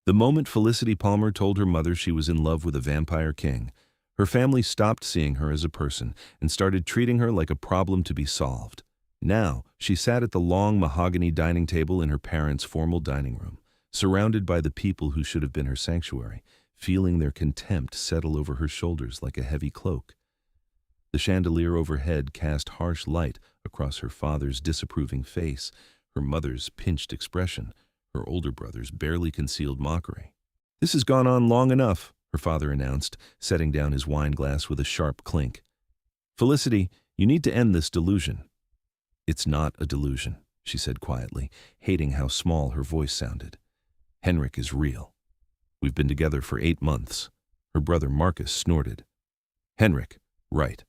The moment Felicity Palmer told her mother she was in love with a vampire king, her family stopped seeing her as a person and started treating her like a problem to be solved. Now, she sat at the long mahogany dining table in her parents' formal dining room, surrounded by the people who should have been her sanctuary, feeling their contempt settle over her shoulders like a heavy cloak. The chandelier overhead cast harsh light across her father's disapproving face, her mother's pinched expression, her older brother's barely concealed mockery. "This has gone on long enough," her father announced, setting down his wine glass with a sharp clink. "Felicity, you need to end this delusion." "It's not a delusion," she said quietly, hating how small her voice sounded. "Henrik is real. We've been together for 8 months. Her brother Marcus snorted. "Henrik, right.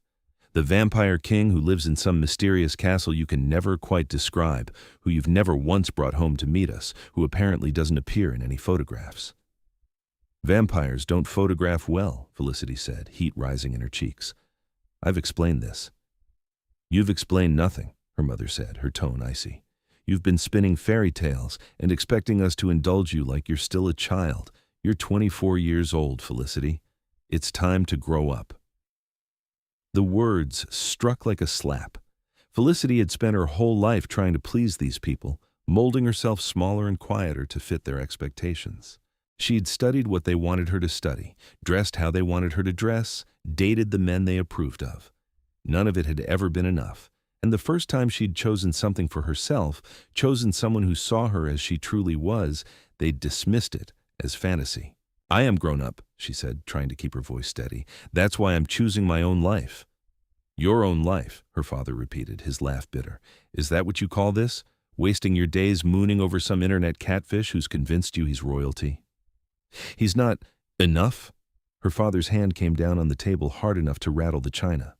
The vampire king who lives in some mysterious castle you can never quite describe, who you've never once brought home to meet us, who apparently doesn't appear in any photographs." "Vampires don't photograph well," Felicity said, heat rising in her cheeks. "I've explained this." "You've explained nothing," her mother said, her tone icy. "You've been spinning fairy tales and expecting us to indulge you like you're still a child. You're 24 years old, Felicity. It's time to grow up." The words struck like a slap. Felicity had spent her whole life trying to please these people, molding herself smaller and quieter to fit their expectations. She'd studied what they wanted her to study, dressed how they wanted her to dress, dated the men they approved of. None of it had ever been enough, and the first time she'd chosen something for herself, chosen someone who saw her as she truly was, they'd dismissed it as fantasy. "I am grown up," she said, trying to keep her voice steady. "That's why I'm choosing my own life." "Your own life," her father repeated, his laugh bitter. "Is that what you call this? Wasting your days mooning over some internet catfish who's convinced you he's royalty?" "He's not enough?" Her father's hand came down on the table hard enough to rattle the china.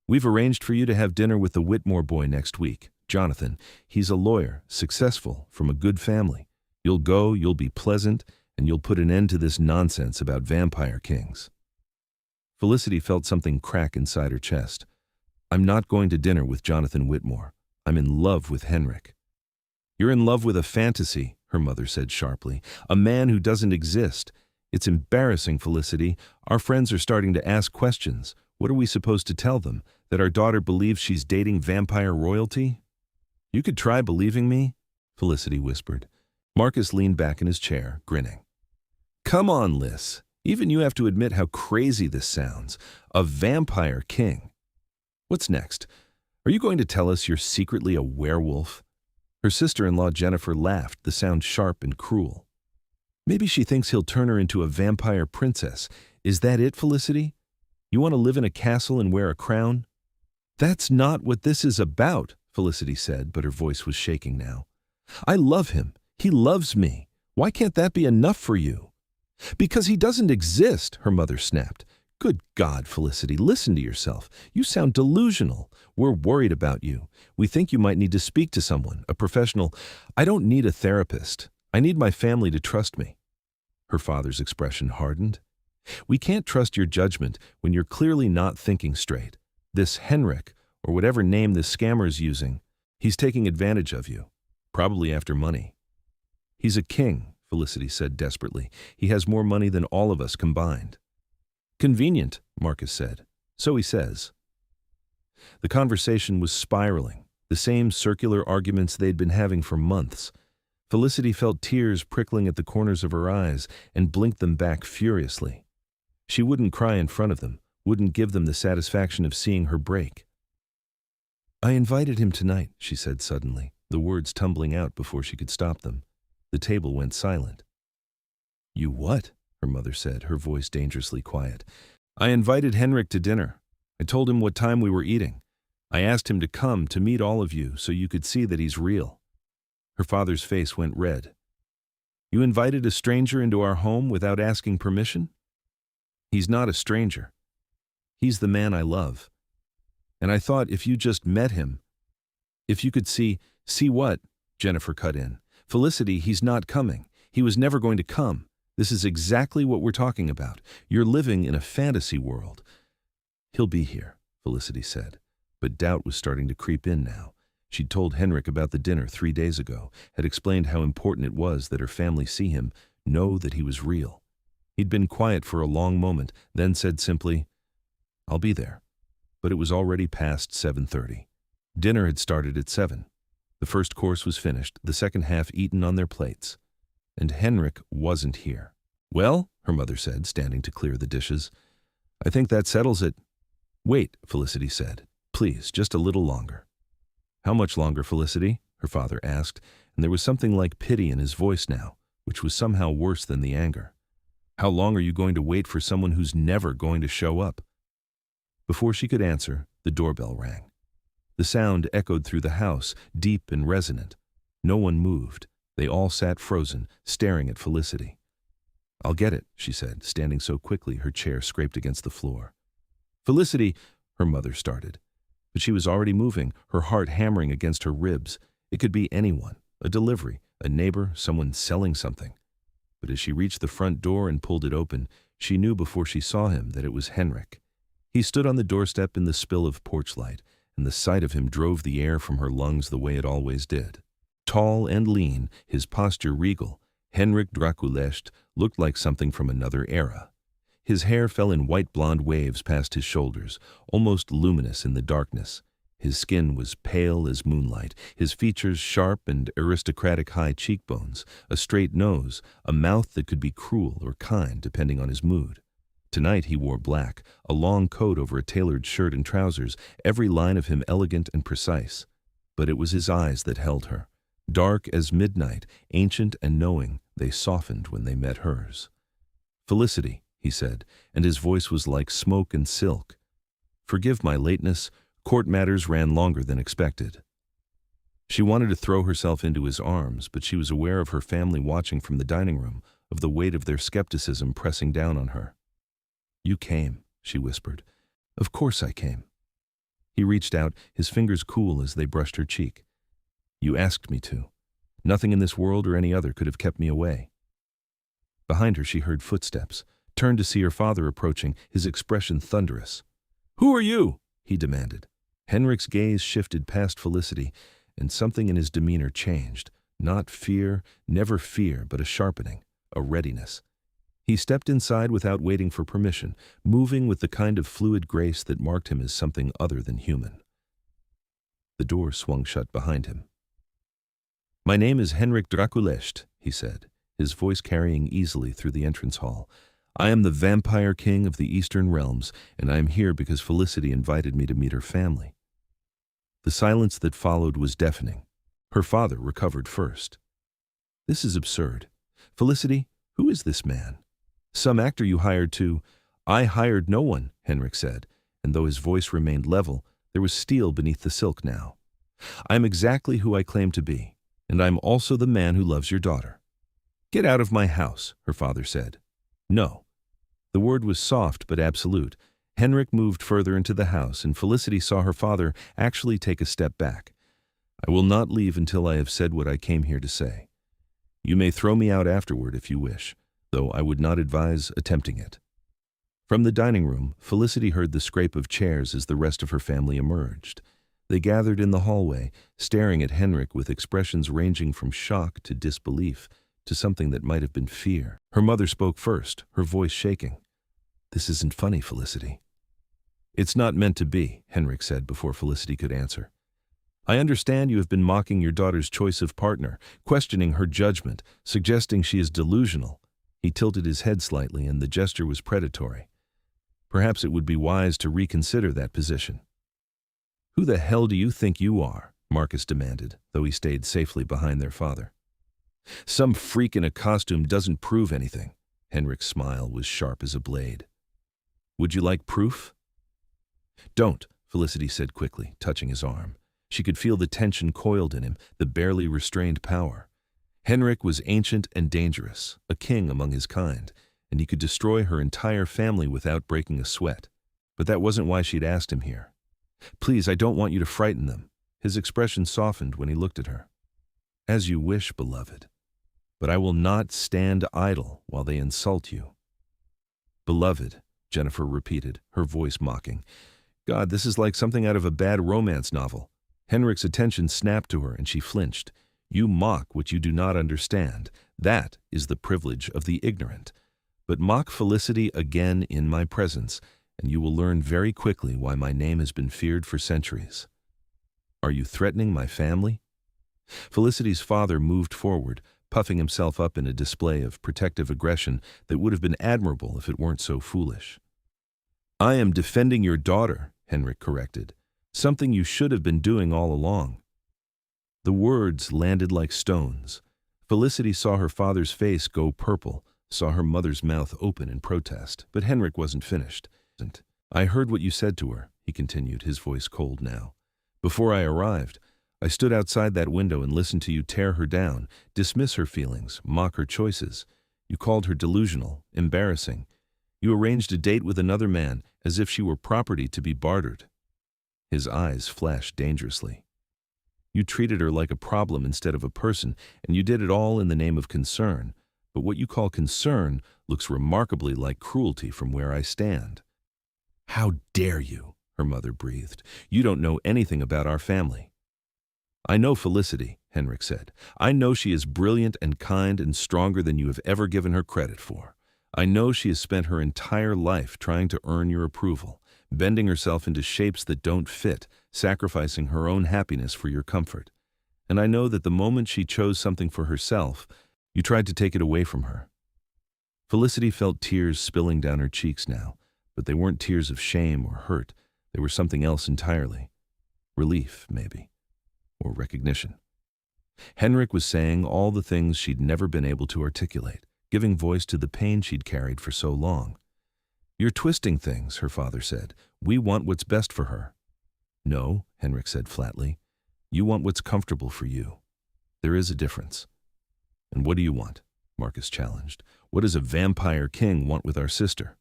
"We've arranged for you to have dinner with the Whitmore boy next week, Jonathan. He's a lawyer, successful, from a good family. You'll go, you'll be pleasant, and you'll put an end to this nonsense about vampire kings." Felicity felt something crack inside her chest. "I'm not going to dinner with Jonathan Whitmore. I'm in love with Henrik." "You're in love with a fantasy," her mother said sharply. "A man who doesn't exist. It's embarrassing, Felicity. Our friends are starting to ask questions. What are we supposed to tell them? That our daughter believes she's dating vampire royalty?" "You could try believing me," Felicity whispered. Marcus leaned back in his chair, grinning. "Come on, Liz. Even you have to admit how crazy this sounds. A vampire king. What's next? Are you going to tell us you're secretly a werewolf?" Her sister-in-law Jennifer laughed, the sound sharp and cruel. "Maybe she thinks he'll turn her into a vampire princess. Is that it, Felicity? You want to live in a castle and wear a crown?" "That's not what this is about," Felicity said, but her voice was shaking now. "I love him. He loves me. Why can't that be enough for you?" "Because he doesn't exist," her mother snapped. "Good God, Felicity, listen to yourself. You sound delusional. We're worried about you. We think you might need to speak to someone, a professional." "I don't need a therapist. I need my family to trust me." Her father's expression hardened. "We can't trust your judgment when you're clearly not thinking straight. This Henrik, or whatever name this scammer's using, he's taking advantage of you, probably after money." "He's a king," Felicity said desperately. "He has more money than all of us combined." "Convenient," Marcus said. "So he says." The conversation was spiraling, the same circular arguments they'd been having for months. Felicity felt tears prickling at the corners of her eyes and blinked them back furiously. She wouldn't cry in front of them, wouldn't give them the satisfaction of seeing her break. "I invited him tonight," she said suddenly, the words tumbling out before she could stop them. The table went silent. "You what?" her mother said, her voice dangerously quiet. "I invited Henrik to dinner. I told him what time we were eating. I asked him to come to meet all of you so you could see that he's real." Her father's face went red. "You invited a stranger into our home without asking permission?" "He's not a stranger. He's the man I love. And I thought if you just met him, if you could see..." "See what?" Jennifer cut in. "Felicity, he's not coming. He was never going to come. This is exactly what we're talking about. You're living in a fantasy world." "He'll be here," Felicity said, but doubt was starting to creep in now. She'd told Henrik about the dinner 3 days ago, had explained how important it was that her family see him, know that he was real. He'd been quiet for a long moment, then said simply, "I'll be there." But it was already past 7:30. Dinner had started at 7. The first course was finished, the second half eaten on their plates. And Henrik wasn't here. "Well," her mother said, standing to clear the dishes, "I think that settles it." "Wait," Felicity said. "Please, just a little longer." "How much longer, Felicity?" her father asked, and there was something like pity in his voice now, which was somehow worse than the anger. "How long are you going to wait for someone who's never going to show up?" Before she could answer, the doorbell rang. The sound echoed through the house, deep and resonant. No one moved. They all sat frozen, staring at Felicity. "I'll get it," she said, standing so quickly her chair scraped against the floor. "Felicity," her mother started. But she was already moving, her heart hammering against her ribs. It could be anyone, a delivery, a neighbor, someone selling something. But as she reached the front door and pulled it open, she knew before she saw him that it was Henrik. He stood on the doorstep in the spill of porch light, and the sight of him drove the air from her lungs the way it always did. Tall and lean, his posture regal, Henrik Draculest looked like something from another era. His hair fell in white blonde waves past his shoulders, almost luminous in the darkness. His skin was pale as moonlight, his features sharp and aristocratic high cheekbones, a straight nose, a mouth that could be cruel or kind depending on his mood. Tonight he wore black, a long coat over a tailored shirt and trousers, every line of him elegant and precise. But it was his eyes that held her. Dark as midnight, ancient and knowing, they softened when they met hers. "Felicity," he said, and his voice was like smoke and silk. "Forgive my lateness. Court matters ran longer than expected." She wanted to throw herself into his arms, but she was aware of her family watching from the dining room, of the weight of their skepticism pressing down on her. "You came," she whispered. "Of course I came." He reached out, his fingers cool as they brushed her cheek. "You asked me to. Nothing in this world or any other could have kept me away." Behind her she heard footsteps, turned to see her father approaching, his expression thunderous. "Who are you?" he demanded. Henrik's gaze shifted past Felicity, and something in his demeanor changed. Not fear, never fear, but a sharpening, a readiness. He stepped inside without waiting for permission, moving with the kind of fluid grace that marked him as something other than human. The door swung shut behind him. "My name is Henrik Draculest," he said, his voice carrying easily through the entrance hall. "I am the vampire king of the Eastern realms, and I am here because Felicity invited me to meet her family." The silence that followed was deafening. Her father recovered first. "This is absurd. Felicity, who is this man?" "Some actor you hired to—" "I hired no one," Henrik said, and though his voice remained level, there was steel beneath the silk now. "I am exactly who I claim to be, and I am also the man who loves your daughter." "Get out of my house," her father said. "No." The word was soft but absolute. Henrik moved further into the house, and Felicity saw her father actually take a step back. "I will not leave until I have said what I came here to say. You may throw me out afterward if you wish, though I would not advise attempting it." From the dining room, Felicity heard the scrape of chairs as the rest of her family emerged. They gathered in the hallway, staring at Henrik with expressions ranging from shock to disbelief to something that might have been fear. Her mother spoke first, her voice shaking. "This isn't funny, Felicity." "It's not meant to be," Henrik said before Felicity could answer. "I understand you have been mocking your daughter's choice of partner, questioning her judgment, suggesting she is delusional." He tilted his head slightly, and the gesture was predatory. "Perhaps it would be wise to reconsider that position." "Who the hell do you think you are?" Marcus demanded, though he stayed safely behind their father. "Some freak in a costume doesn't prove anything." Henrik's smile was sharp as a blade. "Would you like proof?" "Don't," Felicity said quickly, touching his arm. She could feel the tension coiled in him, the barely restrained power. Henrik was ancient and dangerous, a king among his kind, and he could destroy her entire family without breaking a sweat. But that wasn't why she'd asked him here. "Please, I don't want you to frighten them." His expression softened when he looked at her. "As you wish, beloved. But I will not stand idle while they insult you." "Beloved," Jennifer repeated, her voice mocking. God, this is like something out of a bad romance novel. Henrik's attention snapped to her, and she flinched. You mock what you do not understand. That is the privilege of the ignorant. But mock Felicity again in my presence, and you will learn very quickly why my name has been feared for centuries. Are you threatening my family? Felicity's father moved forward, puffing himself up in a display of protective aggression that would have been admirable if it weren't so foolish. I am defending your daughter, Henrik corrected, something you should have been doing all along. The words landed like stones. Felicity saw her father's face go purple, saw her mother's mouth open in protest, but Henrik wasn't finished. I heard what you said to her, he continued, his voice cold now. Before I arrived, I stood outside that window and listened to you tear her down, dismiss her feelings, mock her choices. You called her delusional, embarrassing. You arranged a date with another man as if she were property to be bartered. His eyes flashed dangerously. You treated her like a problem instead of a person, and you did it all in the name of concern. But what you call concern looks remarkably like cruelty from where I stand. How dare you, her mother breathed. You don't know anything about our family. I know Felicity, Henrik said. I know she is brilliant and kind and stronger than you have ever given her credit for. I know she has spent her entire life trying to earn your approval, bending herself into shapes that don't fit, sacrificing her own happiness for your comfort. And I know that the moment she chose something for herself, you tried to take it away from her. Felicity felt tears spilling down her cheeks now, but they weren't tears of shame or hurt. They were something else entirely. Relief, maybe, or recognition. Henrik was saying all the things she'd never been able to articulate, giving voice to the pain she'd carried for so long. You're twisting things, her father said. We want what's best for her. No, Henrik said flatly. You want what's comfortable for you. There is a difference. And what do you want? Marcus challenged. What does a vampire king want with our sister?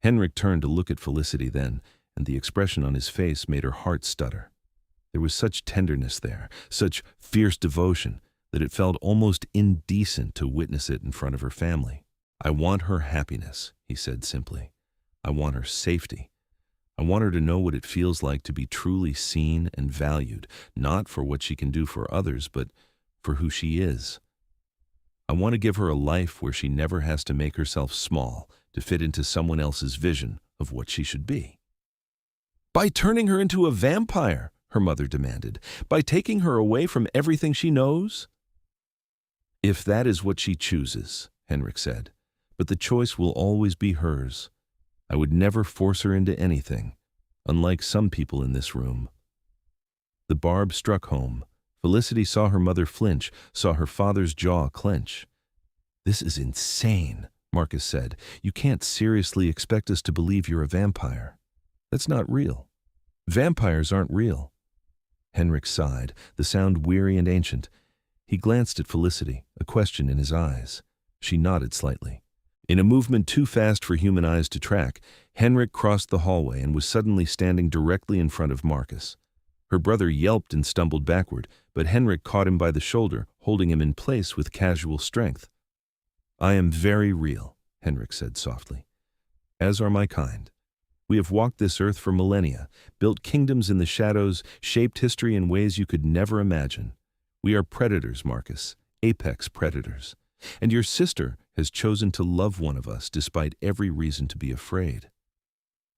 Henrik turned to look at Felicity then, and the expression on his face made her heart stutter. There was such tenderness there, such fierce devotion, that it felt almost indecent to witness it in front of her family. I want her happiness, he said simply. I want her safety. I want her to know what it feels like to be truly seen and valued, not for what she can do for others, but for who she is. I want to give her a life where she never has to make herself small to fit into someone else's vision of what she should be. By turning her into a vampire, her mother demanded, by taking her away from everything she knows? If that is what she chooses, Henrik said, but the choice will always be hers. I would never force her into anything, unlike some people in this room. The barb struck home. Felicity saw her mother flinch, saw her father's jaw clench. This is insane, Marcus said. You can't seriously expect us to believe you're a vampire. That's not real. Vampires aren't real. Henrik sighed, the sound weary and ancient. He glanced at Felicity, a question in his eyes. She nodded slightly. In a movement too fast for human eyes to track, Henrik crossed the hallway and was suddenly standing directly in front of Marcus. Her brother yelped and stumbled backward, but Henrik caught him by the shoulder, holding him in place with casual strength. I am very real, Henrik said softly. As are my kind. We have walked this earth for millennia, built kingdoms in the shadows, shaped history in ways you could never imagine. We are predators, Marcus, apex predators. And your sister has chosen to love one of us despite every reason to be afraid.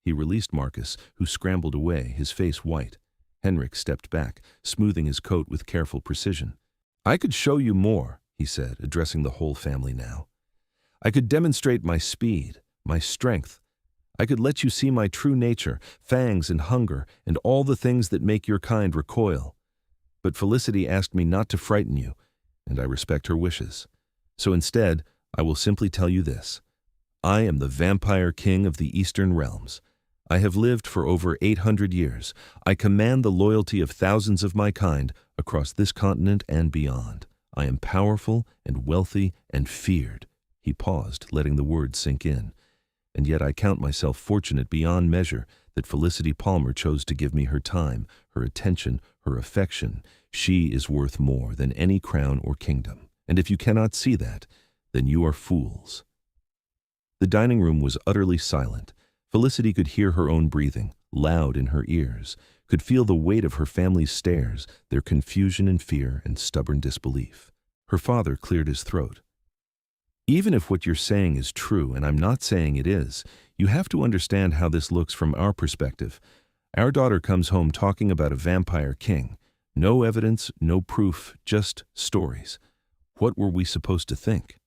He released Marcus, who scrambled away, his face white. Henrik stepped back, smoothing his coat with careful precision. I could show you more, he said, addressing the whole family now. I could demonstrate my speed, my strength. I could let you see my true nature, fangs and hunger, and all the things that make your kind recoil. But Felicity asked me not to frighten you, and I respect her wishes. So instead, I will simply tell you this. I am the vampire king of the Eastern realms. I have lived for over 800 years. I command the loyalty of thousands of my kind across this continent and beyond. I am powerful and wealthy and feared. He paused, letting the words sink in. And yet I count myself fortunate beyond measure that Felicity Palmer chose to give me her time, her attention, her affection. She is worth more than any crown or kingdom. And if you cannot see that, then you are fools. The dining room was utterly silent. Felicity could hear her own breathing, loud in her ears. could feel the weight of her family's stares, their confusion and fear and stubborn disbelief. Her father cleared his throat. Even if what you're saying is true, and I'm not saying it is, you have to understand how this looks from our perspective. Our daughter comes home talking about a vampire king. No evidence, no proof, just stories. What were we supposed to think?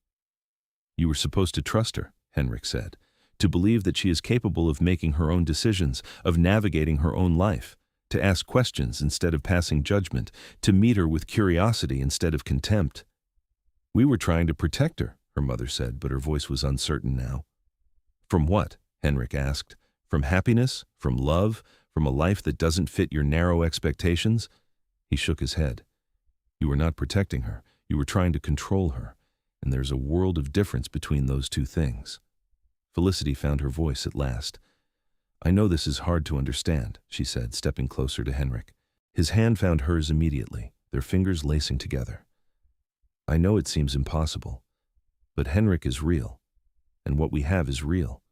You were supposed to trust her, Henrik said, to believe that she is capable of making her own decisions, of navigating her own life, to ask questions instead of passing judgment, to meet her with curiosity instead of contempt. We were trying to protect her, her mother said, but her voice was uncertain now. From what? Henrik asked. From happiness? From love? From a life that doesn't fit your narrow expectations? He shook his head. You were not protecting her. You were trying to control her. And there's a world of difference between those two things. Felicity found her voice at last. I know this is hard to understand, she said, stepping closer to Henrik. His hand found hers immediately, their fingers lacing together. I know it seems impossible, but Henrik is real, and what we have is real,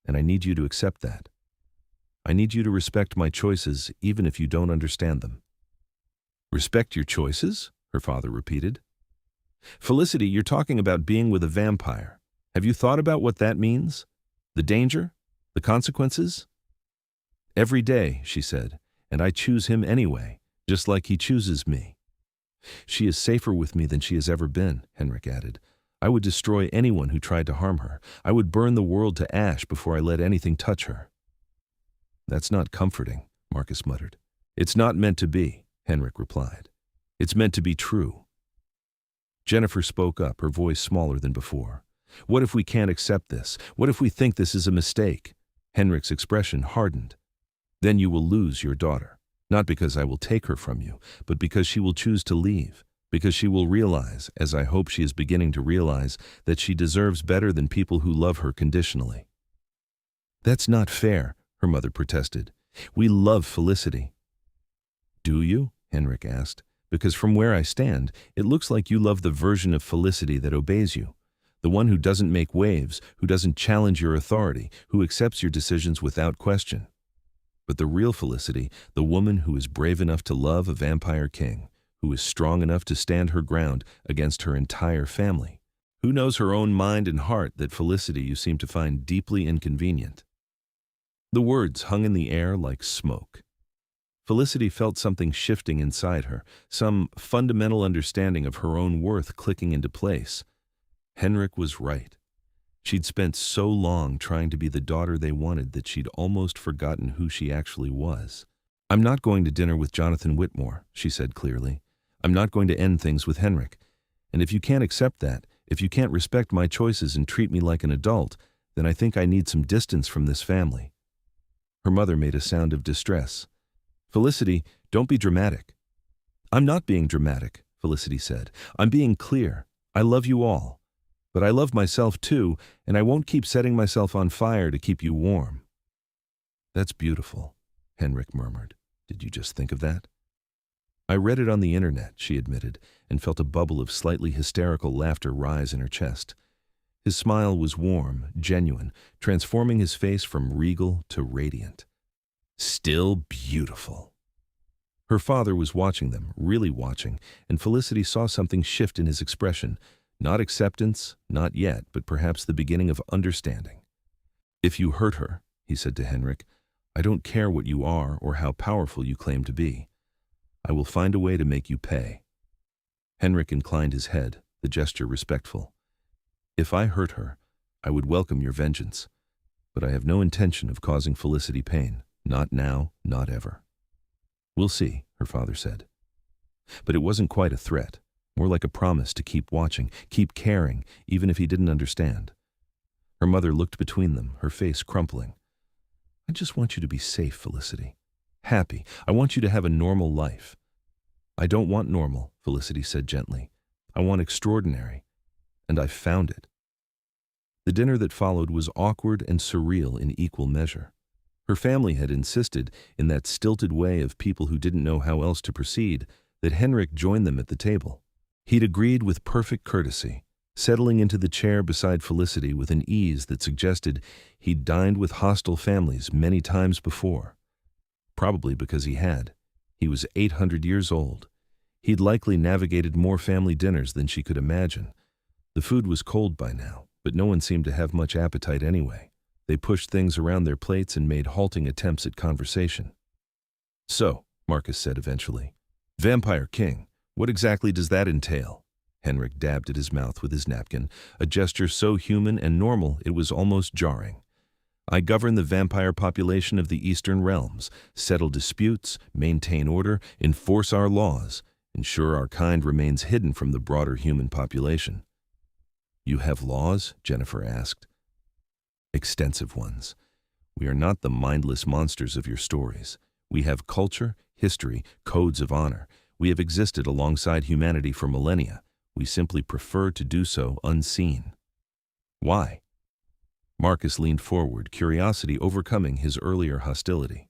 and I need you to accept that. I need you to respect my choices, even if you don't understand them. Respect your choices? Her father repeated. Felicity, you're talking about being with a vampire. Have you thought about what that means? The danger? The consequences? Every day, she said, and I choose him anyway, just like he chooses me. She is safer with me than she has ever been, Henrik added. I would destroy anyone who tried to harm her. I would burn the world to ash before I let anything touch her. That's not comforting, Marcus muttered. It's not meant to be, Henrik replied. It's meant to be true. Jennifer spoke up, her voice smaller than before. What if we can't accept this? What if we think this is a mistake? Henrik's expression hardened. Then you will lose your daughter. Not because I will take her from you, but because she will choose to leave. Because she will realize, as I hope she is beginning to realize, that she deserves better than people who love her conditionally. That's not fair, her mother protested. We love Felicity. Do you? Henrik asked. Because from where I stand, it looks like you love the version of Felicity that obeys you. The one who doesn't make waves, who doesn't challenge your authority, who accepts your decisions without question. But the real Felicity, the woman who is brave enough to love a vampire king, who is strong enough to stand her ground against her entire family, who knows her own mind and heart, that Felicity you seem to find deeply inconvenient. The words hung in the air like smoke. Felicity felt something shifting inside her, some fundamental understanding of her own worth clicking into place. Henrik was right. She'd spent so long trying to be the daughter they wanted that she'd almost forgotten who she actually was. I'm not going to dinner with Jonathan Whitmore, she said clearly. I'm not going to end things with Henrik. And if you can't accept that, if you can't respect my choices and treat me like an adult, then I think I need some distance from this family. Her mother made a sound of distress. Felicity, don't be dramatic. I'm not being dramatic, Felicity said. I'm being clear. I love you all. But I love myself too, and I won't keep setting myself on fire to keep you warm. That's beautiful, Henrik murmured. Did you just think of that? I read it on the internet, she admitted, and felt a bubble of slightly hysterical laughter rise in her chest. His smile was warm, genuine, transforming his face from regal to radiant. Still beautiful. Her father was watching them, really watching, and Felicity saw something shift in his expression. Not acceptance, not yet, but perhaps the beginning of understanding. If you hurt her, he said to Henrik, I don't care what you are or how powerful you claim to be. I will find a way to make you pay. Henrik inclined his head, the gesture respectful. If I hurt her, I would welcome your vengeance, but I have no intention of causing Felicity pain. Not now, not ever. We'll see, her father said. But it wasn't quite a threat, more like a promise to keep watching, keep caring, even if he didn't understand. Her mother looked between them, her face crumpling. I just want you to be safe, Felicity. Happy. I want you to have a normal life. I don't want normal, Felicity said gently. I want extraordinary. And I've found it. The dinner that followed was awkward and surreal in equal measure. Her family had insisted, in that stilted way of people who didn't know how else to proceed, that Henrik join them at the table. He'd agreed with perfect courtesy, settling into the chair beside Felicity with an ease that suggested he'd dined with hostile families many times before. Probably because he had. He was 800 years old. He'd likely navigated more family dinners than she could imagine. The food was cold by now, but no one seemed to have much appetite anyway. They pushed things around their plates and made halting attempts at conversation. "So," Marcus said eventually, "Vampire King, what exactly does that entail?" Henrik dabbed at his mouth with his napkin, a gesture so human and normal it was almost jarring. "I govern the vampire population of the Eastern Realms, settle disputes, maintain order, enforce our laws, ensure our kind remains hidden from the broader human population." "You have laws?" Jennifer asked. "Extensive ones. We are not the mindless monsters of your stories. We have culture, history, codes of honor. We have existed alongside humanity for millennia. We simply prefer to do so unseen." "Why?" Marcus leaned forward, curiosity overcoming his earlier hostility.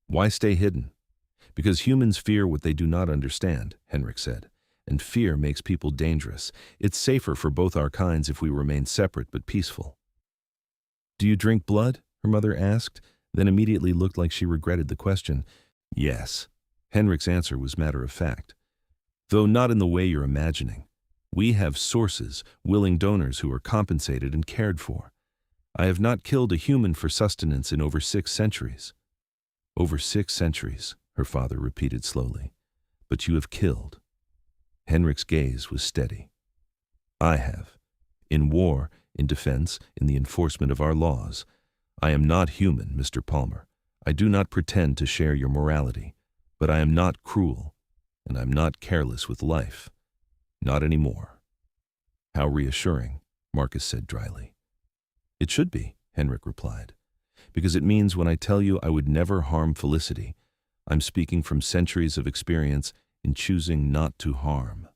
"Why stay hidden?" "Because humans fear what they do not understand," Henrik said. "And fear makes people dangerous. It's safer for both our kinds if we remain separate but peaceful." "Do you drink blood?" her mother asked, then immediately looked like she regretted the question. "Yes." Henrik's answer was matter of fact. "Though not in the way you're imagining. We have sources, willing donors who are compensated and cared for. I have not killed a human for sustenance in over 6 centuries. "Over 6 centuries," her father repeated slowly. "But you have killed." Henrik's gaze was steady. "I have. In war, in defense, in the enforcement of our laws. I am not human, Mr. Palmer. I do not pretend to share your morality. But I am not cruel, and I'm not careless with life. Not anymore." "How reassuring," Marcus said dryly. "It should be," Henrik replied, "because it means when I tell you I would never harm Felicity, I'm speaking from centuries of experience in choosing not to harm."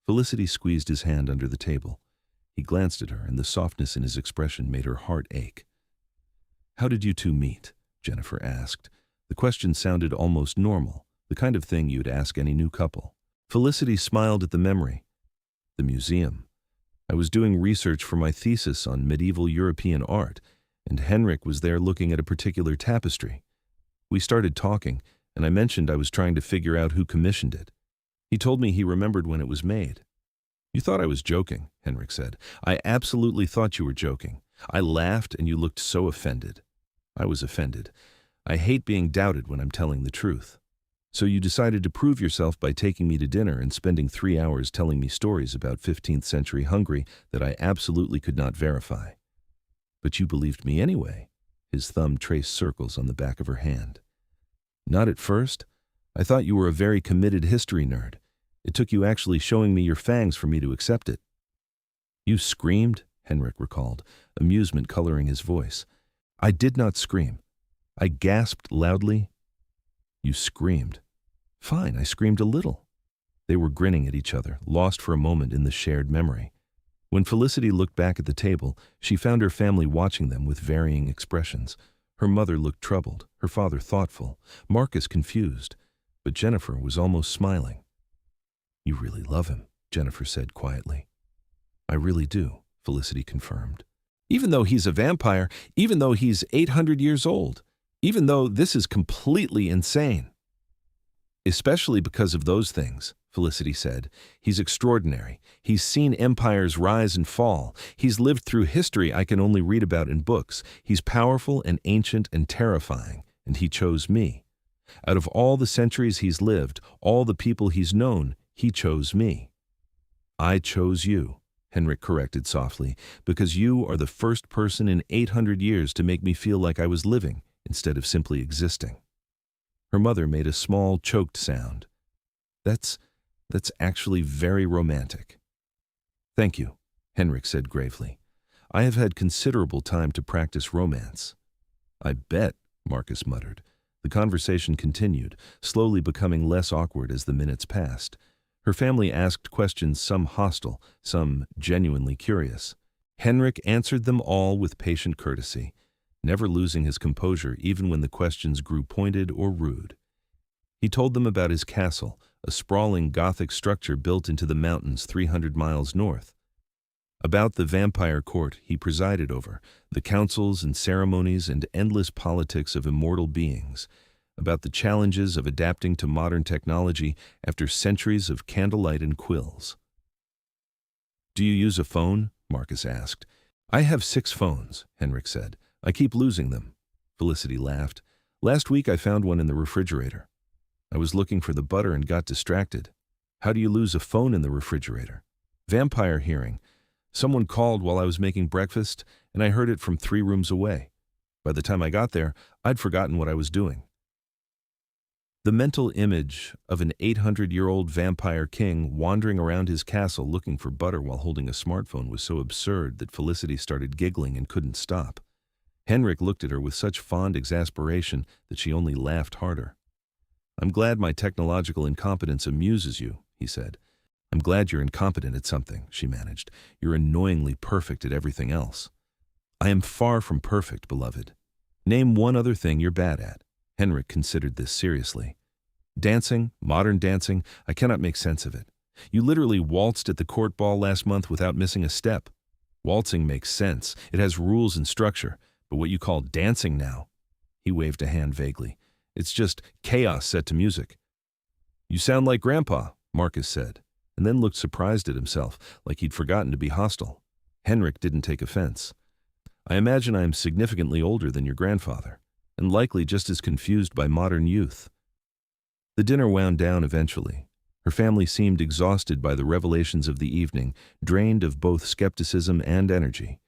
Felicity squeezed his hand under the table. He glanced at her, and the softness in his expression made her heart ache. "How did you two meet?" Jennifer asked. The question sounded almost normal, the kind of thing you'd ask any new couple. Felicity smiled at the memory. "The museum. I was doing research for my thesis on medieval European art, and Henrik was there looking at a particular tapestry. We started talking, and I mentioned I was trying to figure out who commissioned it. He told me he remembered when it was made." "You thought I was joking," Henrik said. "I absolutely thought you were joking. I laughed and you looked so offended." "I was offended. I hate being doubted when I'm telling the truth." "So you decided to prove yourself by taking me to dinner and spending 3 hours telling me stories about 15th century Hungary that I absolutely could not verify." "But you believed me anyway." His thumb traced circles on the back of her hand. "Not at first. I thought you were a very committed history nerd. It took you actually showing me your fangs for me to accept it." "You screamed," Henrik recalled, amusement coloring his voice. "I did not scream. I gasped loudly." "You screamed." "Fine, I screamed a little." They were grinning at each other, lost for a moment in the shared memory. When Felicity looked back at the table, she found her family watching them with varying expressions. Her mother looked troubled, her father thoughtful, Marcus confused, but Jennifer was almost smiling. "You really love him," Jennifer said quietly. "I really do," Felicity confirmed. "Even though he's a vampire, even though he's 800 years old, even though this is completely insane." "Especially because of those things," Felicity said. "He's extraordinary. He's seen empires rise and fall. He's lived through history I can only read about in books. He's powerful and ancient and terrifying, and he chose me. Out of all the centuries he's lived, all the people he's known, he chose me." "I chose you," Henrik corrected softly, "because you are the first person in 800 years to make me feel like I was living instead of simply existing." Her mother made a small, choked sound. That's actually very romantic." "Thank you," Henrik said gravely. "I have had considerable time to practice romance." "I bet," Marcus muttered. The conversation continued, slowly becoming less awkward as the minutes passed. Her family asked questions, some hostile, some genuinely curious. Henrik answered them all with patient courtesy, never losing his composure even when the questions grew pointed or rude. He told them about his castle, a sprawling Gothic structure built into the mountains 300 miles north. About the vampire court he presided over, the councils and ceremonies and endless politics of immortal beings. about the challenges of adapting to modern technology after centuries of candlelight and quills. "Do you use a phone?" Marcus asked. "I have 6 phones," Henrik said. "I keep losing them." Felicity laughed. "Last week I found one in the refrigerator. I was looking for the butter and got distracted." "How do you lose a phone in the refrigerator?" "Vampire hearing. Someone called while I was making breakfast, and I heard it from 3 rooms away. By the time I got there, I'd forgotten what I was doing." The mental image of an 800-year-old vampire king wandering around his castle looking for butter while holding a smartphone was so absurd that Felicity started giggling and couldn't stop. Henrik looked at her with such fond exasperation that she only laughed harder. "I'm glad my technological incompetence amuses you," he said. "I'm glad you're incompetent at something," she managed. "You're annoyingly perfect at everything else." "I am far from perfect, beloved. Name one other thing you're bad at." Henrik considered this seriously. "Dancing, modern dancing, I cannot make sense of it. You literally waltzed at the court ball last month without missing a step. Waltzing makes sense. It has rules and structure. But what you call dancing now," he waved a hand vaguely, "it's just chaos set to music." "You sound like Grandpa," Marcus said, and then looked surprised at himself, like he'd forgotten to be hostile. Henrik didn't take offense. "I imagine I am significantly older than your grandfather, and likely just as confused by modern youth." The dinner wound down eventually. Her family seemed exhausted by the revelations of the evening, drained of both skepticism and energy.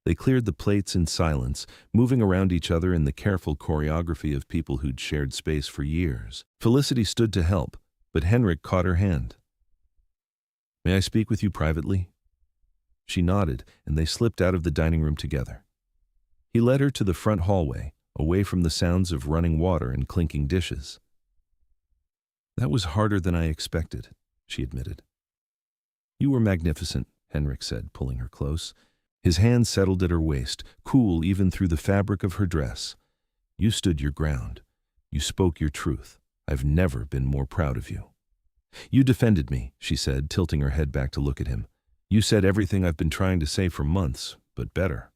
They cleared the plates in silence, moving around each other in the careful choreography of people who'd shared space for years. Felicity stood to help, but Henrik caught her hand. "May I speak with you privately?" She nodded, and they slipped out of the dining room together. He led her to the front hallway, away from the sounds of running water and clinking dishes. "That was harder than I expected," she admitted. "You were magnificent," Henrik said, pulling her close. His hand settled at her waist, cool even through the fabric of her dress. "You stood your ground. You spoke your truth. I've never been more proud of you." "You defended me," she said, tilting her head back to look at him. "You said everything I've been trying to say for months, but better."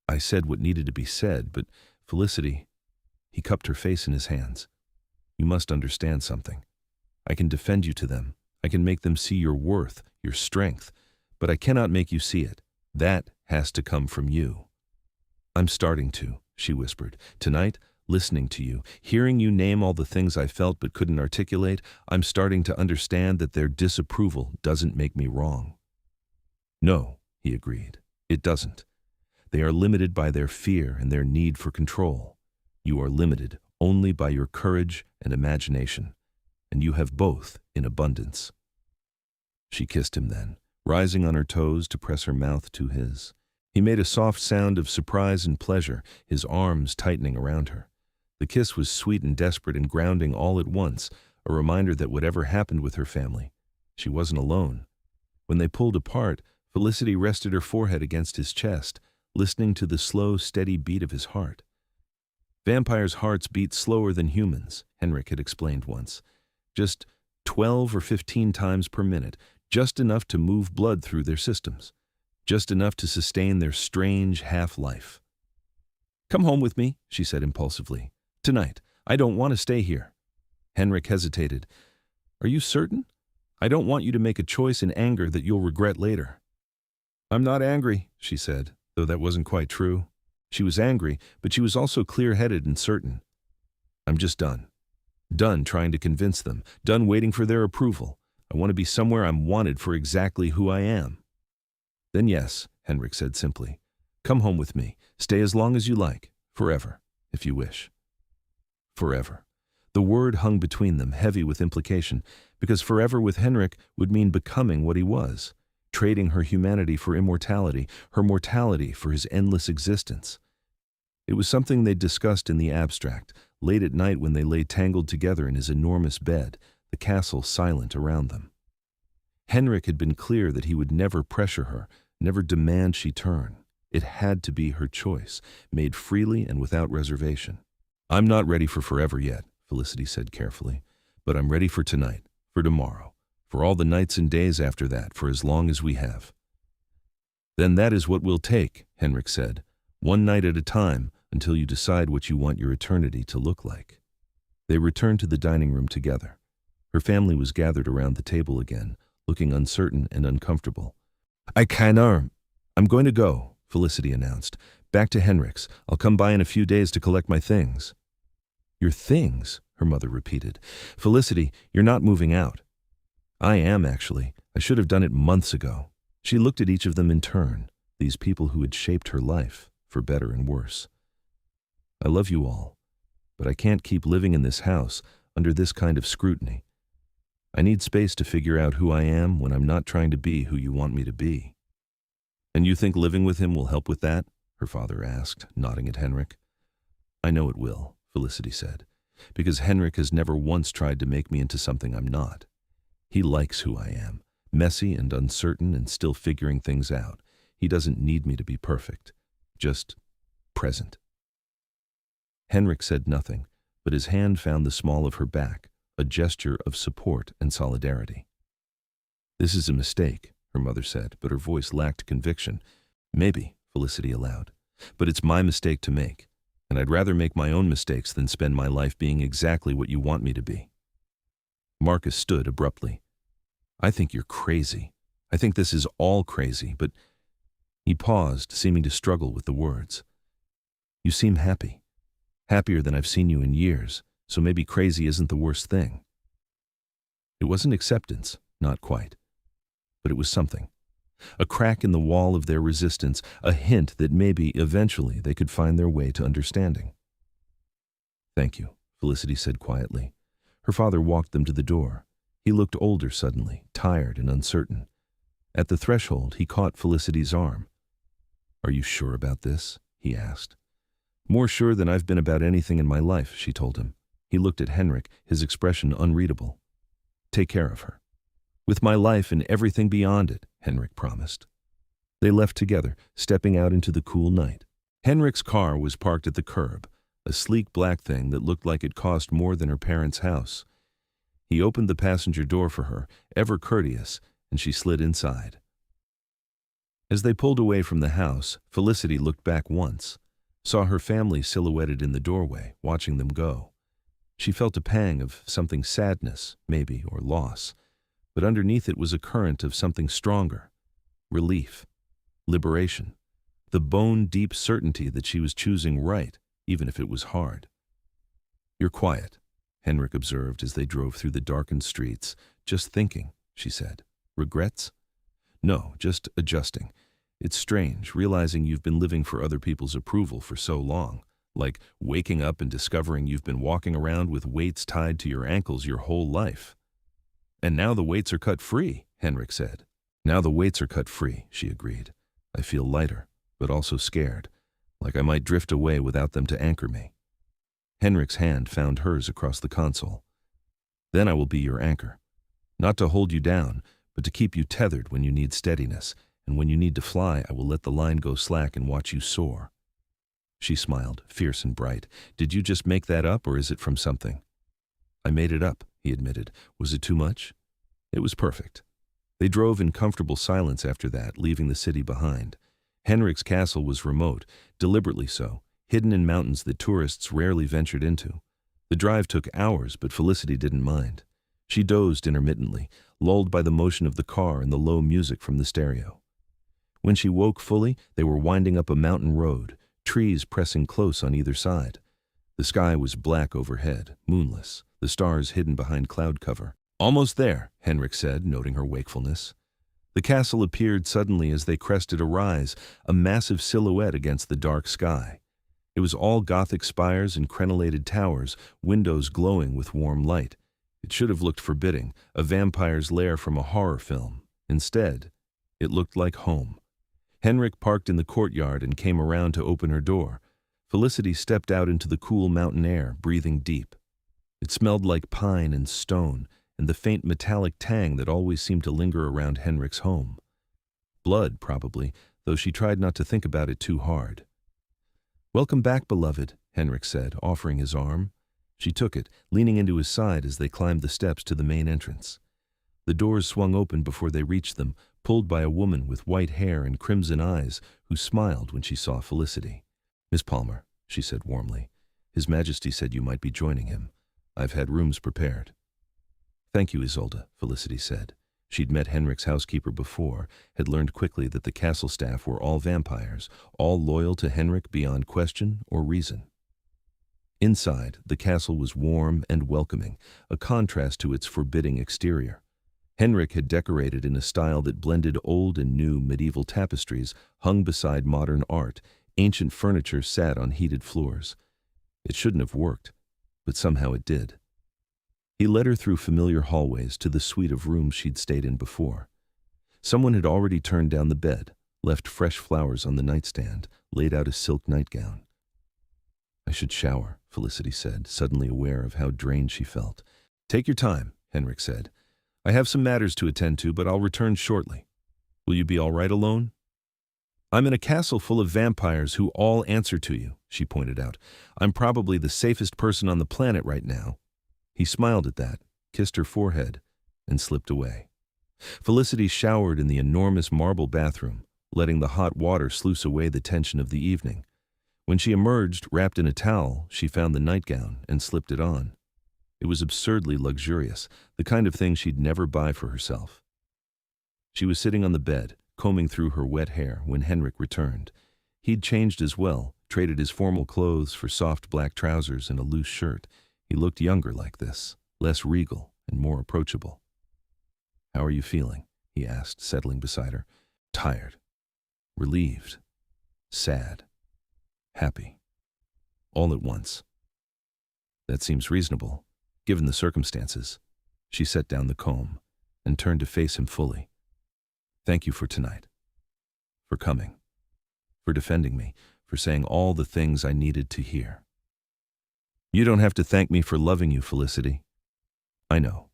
"I said what needed to be said, but Felicity," he cupped her face in his hands. "You must understand something. I can defend you to them. I can make them see your worth, your strength, but I cannot make you see it. That has to come from you." "I'm starting to," she whispered. "Tonight, listening to you, hearing you name all the things I felt but couldn't articulate, I'm starting to understand that their disapproval doesn't make me wrong." "No," he agreed, "it doesn't. They are limited by their fear and their need for control. You are limited only by your courage and imagination, and you have both in abundance." She kissed him then, rising on her toes to press her mouth to his. He made a soft sound of surprise and pleasure, his arms tightening around her. The kiss was sweet and desperate and grounding all at once, a reminder that whatever happened with her family, she wasn't alone. When they pulled apart, Felicity rested her forehead against his chest, listening to the slow, steady beat of his heart. "Vampires' hearts beat slower than humans," Henrik had explained once. "Just 12 or 15 times per minute, just enough to move blood through their systems, just enough to sustain their strange half-life." "Come home with me," she said impulsively. "Tonight. I don't want to stay here." Henrik hesitated. "Are you certain? I don't want you to make a choice in anger that you'll regret later." "I'm not angry," she said, though that wasn't quite true. She was angry, but she was also clear-headed and certain. "I'm just done. Done trying to convince them. Done waiting for their approval. I want to be somewhere I'm wanted for exactly who I am." "Then yes," Henrik said simply. "Come home with me. Stay as long as you like. Forever, if you wish." Forever. The word hung between them, heavy with implication, because forever with Henrik would mean becoming what he was, trading her humanity for immortality, her mortality for his endless existence. It was something they'd discussed in the abstract, late at night when they lay tangled together in his enormous bed, the castle silent around them. Henrik had been clear that he would never pressure her, never demand she turn. It had to be her choice, made freely and without reservation. "I'm not ready for forever yet," Felicity said carefully, "but I'm ready for tonight, for tomorrow, for all the nights and days after that, for as long as we have." "Then that is what we'll take," Henrik said, "one night at a time until you decide what you want your eternity to look like." They returned to the dining room together. Her family was gathered around the table again, looking uncertain and uncomfortable. I'm going to go, Felicity announced. Back to Henrik's. I'll come by in a few days to collect my things. Your things? Her mother repeated. Felicity, you're not moving out. I am, actually. I should have done it months ago. She looked at each of them in turn, these people who had shaped her life, for better and worse. I love you all, but I can't keep living in this house under this kind of scrutiny. I need space to figure out who I am when I'm not trying to be who you want me to be. And you think living with him will help with that? Her father asked, nodding at Henrik. I know it will, Felicity said, because Henrik has never once tried to make me into something I'm not. He likes who I am, messy and uncertain and still figuring things out. He doesn't need me to be perfect, just present. Henrik said nothing, but his hand found the small of her back, a gesture of support and solidarity. This is a mistake, her mother said, but her voice lacked conviction. Maybe, Felicity allowed, but it's my mistake to make, and I'd rather make my own mistakes than spend my life being exactly what you want me to be. Marcus stood abruptly. I think you're crazy. I think this is all crazy, but he paused, seeming to struggle with the words. You seem happy. Happier than I've seen you in years, so maybe crazy isn't the worst thing. It wasn't acceptance, not quite, but it was something. A crack in the wall of their resistance, a hint that maybe eventually they could find their way to understanding. Thank you, Felicity said quietly. Her father walked them to the door. He looked older suddenly, tired and uncertain. At the threshold, he caught Felicity's arm. Are you sure about this? He asked. More sure than I've been about anything in my life, she told him. He looked at Henrik, his expression unreadable. Take care of her. With my life and everything beyond it, Henrik promised. They left together, stepping out into the cool night. Henrik's car was parked at the curb, a sleek black thing that looked like it cost more than her parents' house. He opened the passenger door for her, ever courteous, and she slid inside. As they pulled away from the house, Felicity looked back once, saw her family silhouetted in the doorway, watching them go. She felt a pang of something sadness, maybe, or loss, but underneath it was a current of something stronger, relief, liberation, the bone-deep certainty that she was choosing right, even if it was hard. You're quiet, Henrik observed as they drove through the darkened streets. Just thinking, she said. Regrets? No, just adjusting. It's strange, realizing you've been living for other people's approval for so long, like waking up and discovering you've been walking around with weights tied to your ankles your whole life. And now the weights are cut free, Henrik said. Now the weights are cut free, she agreed. I feel lighter, but also scared, like I might drift away without them to anchor me. Henrik's hand found hers across the console. Then I will be your anchor, not to hold you down, but to keep you tethered when you need steadiness, and when you need to fly, I will let the line go slack and watch you soar. She smiled, fierce and bright. Did you just make that up, or is it from something? I made it up, he admitted. Was it too much? It was perfect. They drove in comfortable silence after that, leaving the city behind. Henrik's castle was remote, deliberately so, hidden in mountains that tourists rarely ventured into. The drive took hours, but Felicity didn't mind. She dozed intermittently, lulled by the motion of the car and the low music from the stereo. When she woke fully, they were winding up a mountain road, trees pressing close on either side. The sky was black overhead, moonless, the stars hidden behind cloud cover. Almost there, Henrik said, noting her wakefulness. The castle appeared suddenly as they crested a rise, a massive silhouette against the dark sky. It was all Gothic spires and crenellated towers, windows glowing with warm light. It should have looked forbidding, a vampire's lair from a horror film. Instead, it looked like home. Henrik parked in the courtyard and came around to open her door. Felicity stepped out into the cool mountain air, breathing deep. It smelled like pine and stone, and the faint metallic tang that always seemed to linger around Henrik's home. Blood, probably, though she tried not to think about it too hard. Welcome back, beloved, Henrik said, offering his arm. She took it, leaning into his side as they climbed the steps to the main entrance. The doors swung open before they reached them, pulled by a woman with white hair and crimson eyes who smiled when she saw Felicity. Miss Palmer, she said warmly. His Majesty said you might be joining him. I've had rooms prepared. Thank you, Isolde, Felicity said. She'd met Henrik's housekeeper before, had learned quickly that the castle staff were all vampires, all loyal to Henrik beyond question or reason. Inside, the castle was warm and welcoming, a contrast to its forbidding exterior. Henrik had decorated in a style that blended old and new medieval tapestries hung beside modern art. Ancient furniture sat on heated floors. It shouldn't have worked, but somehow it did. He led her through familiar hallways to the suite of rooms she'd stayed in before. Someone had already turned down the bed, left fresh flowers on the nightstand, laid out a silk nightgown. I should shower, Felicity said, suddenly aware of how drained she felt. Take your time, Henrik said. I have some matters to attend to, but I'll return shortly. Will you be all right alone? I'm in a castle full of vampires who all answer to you, she pointed out. I'm probably the safest person on the planet right now. He smiled at that, kissed her forehead, and slipped away. Felicity showered in the enormous marble bathroom, letting the hot water sluice away the tension of the evening. When she emerged, wrapped in a towel, she found the nightgown and slipped it on. It was absurdly luxurious, the kind of thing she'd never buy for herself. She was sitting on the bed, combing through her wet hair, when Henrik returned. He'd changed as well, traded his formal clothes for soft black trousers and a loose shirt. He looked younger like this, less regal and more approachable. How are you feeling? He asked, settling beside her. Tired. Relieved. Sad. Happy. All at once. That seems reasonable, given the circumstances. She set down the comb and turned to face him fully. Thank you for tonight. For coming. For defending me. For saying all the things I needed to hear. You don't have to thank me for loving you, Felicity. I know,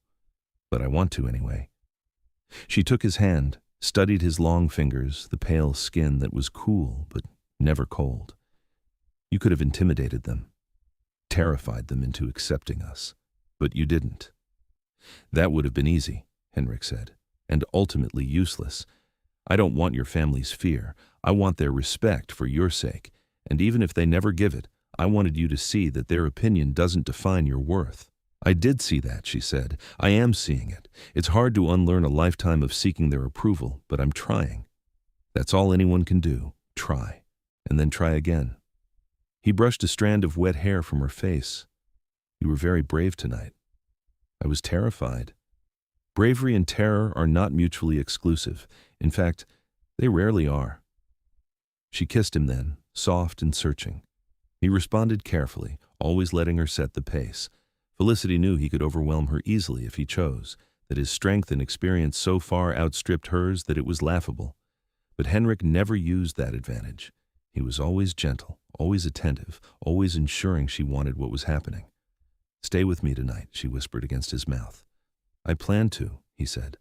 but I want to anyway. She took his hand, studied his long fingers, the pale skin that was cool but never cold. You could have intimidated them, terrified them into accepting us, but you didn't. That would have been easy, Henrik said, and ultimately useless. I don't want your family's fear. I want their respect for your sake, and even if they never give it, I wanted you to see that their opinion doesn't define your worth. I did see that, she said. I am seeing it. It's hard to unlearn a lifetime of seeking their approval, but I'm trying. That's all anyone can do, try, and then try again. He brushed a strand of wet hair from her face. You were very brave tonight. I was terrified. Bravery and terror are not mutually exclusive. In fact, they rarely are. She kissed him then, soft and searching. He responded carefully, always letting her set the pace. Felicity knew he could overwhelm her easily if he chose, that his strength and experience so far outstripped hers that it was laughable. But Henrik never used that advantage. He was always gentle, always attentive, always ensuring she wanted what was happening. Stay with me tonight, she whispered against his mouth. I plan to, he said,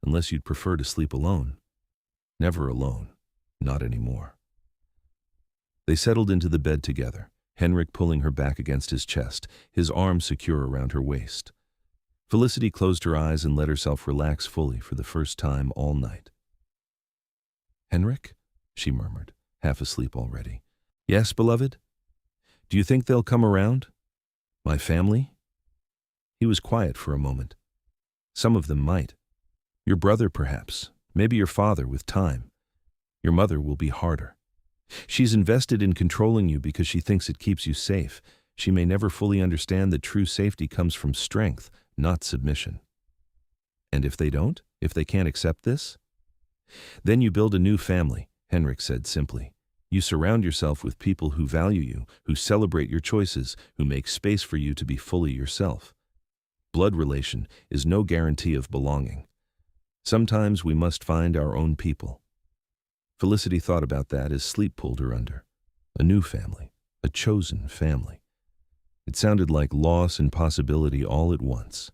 unless you'd prefer to sleep alone. Never alone, not anymore. They settled into the bed together, Henrik pulling her back against his chest, his arm secure around her waist. Felicity closed her eyes and let herself relax fully for the first time all night. Henrik? She murmured, half asleep already. Yes, beloved? Do you think they'll come around? My family? He was quiet for a moment. Some of them might. Your brother, perhaps. Maybe your father, with time. Your mother will be harder. She's invested in controlling you because she thinks it keeps you safe. She may never fully understand that true safety comes from strength, not submission. And if they don't? If they can't accept this? Then you build a new family, Henrik said simply. You surround yourself with people who value you, who celebrate your choices, who make space for you to be fully yourself. Blood relation is no guarantee of belonging. Sometimes we must find our own people. Felicity thought about that as sleep pulled her under. A new family, a chosen family. It sounded like loss and possibility all at once.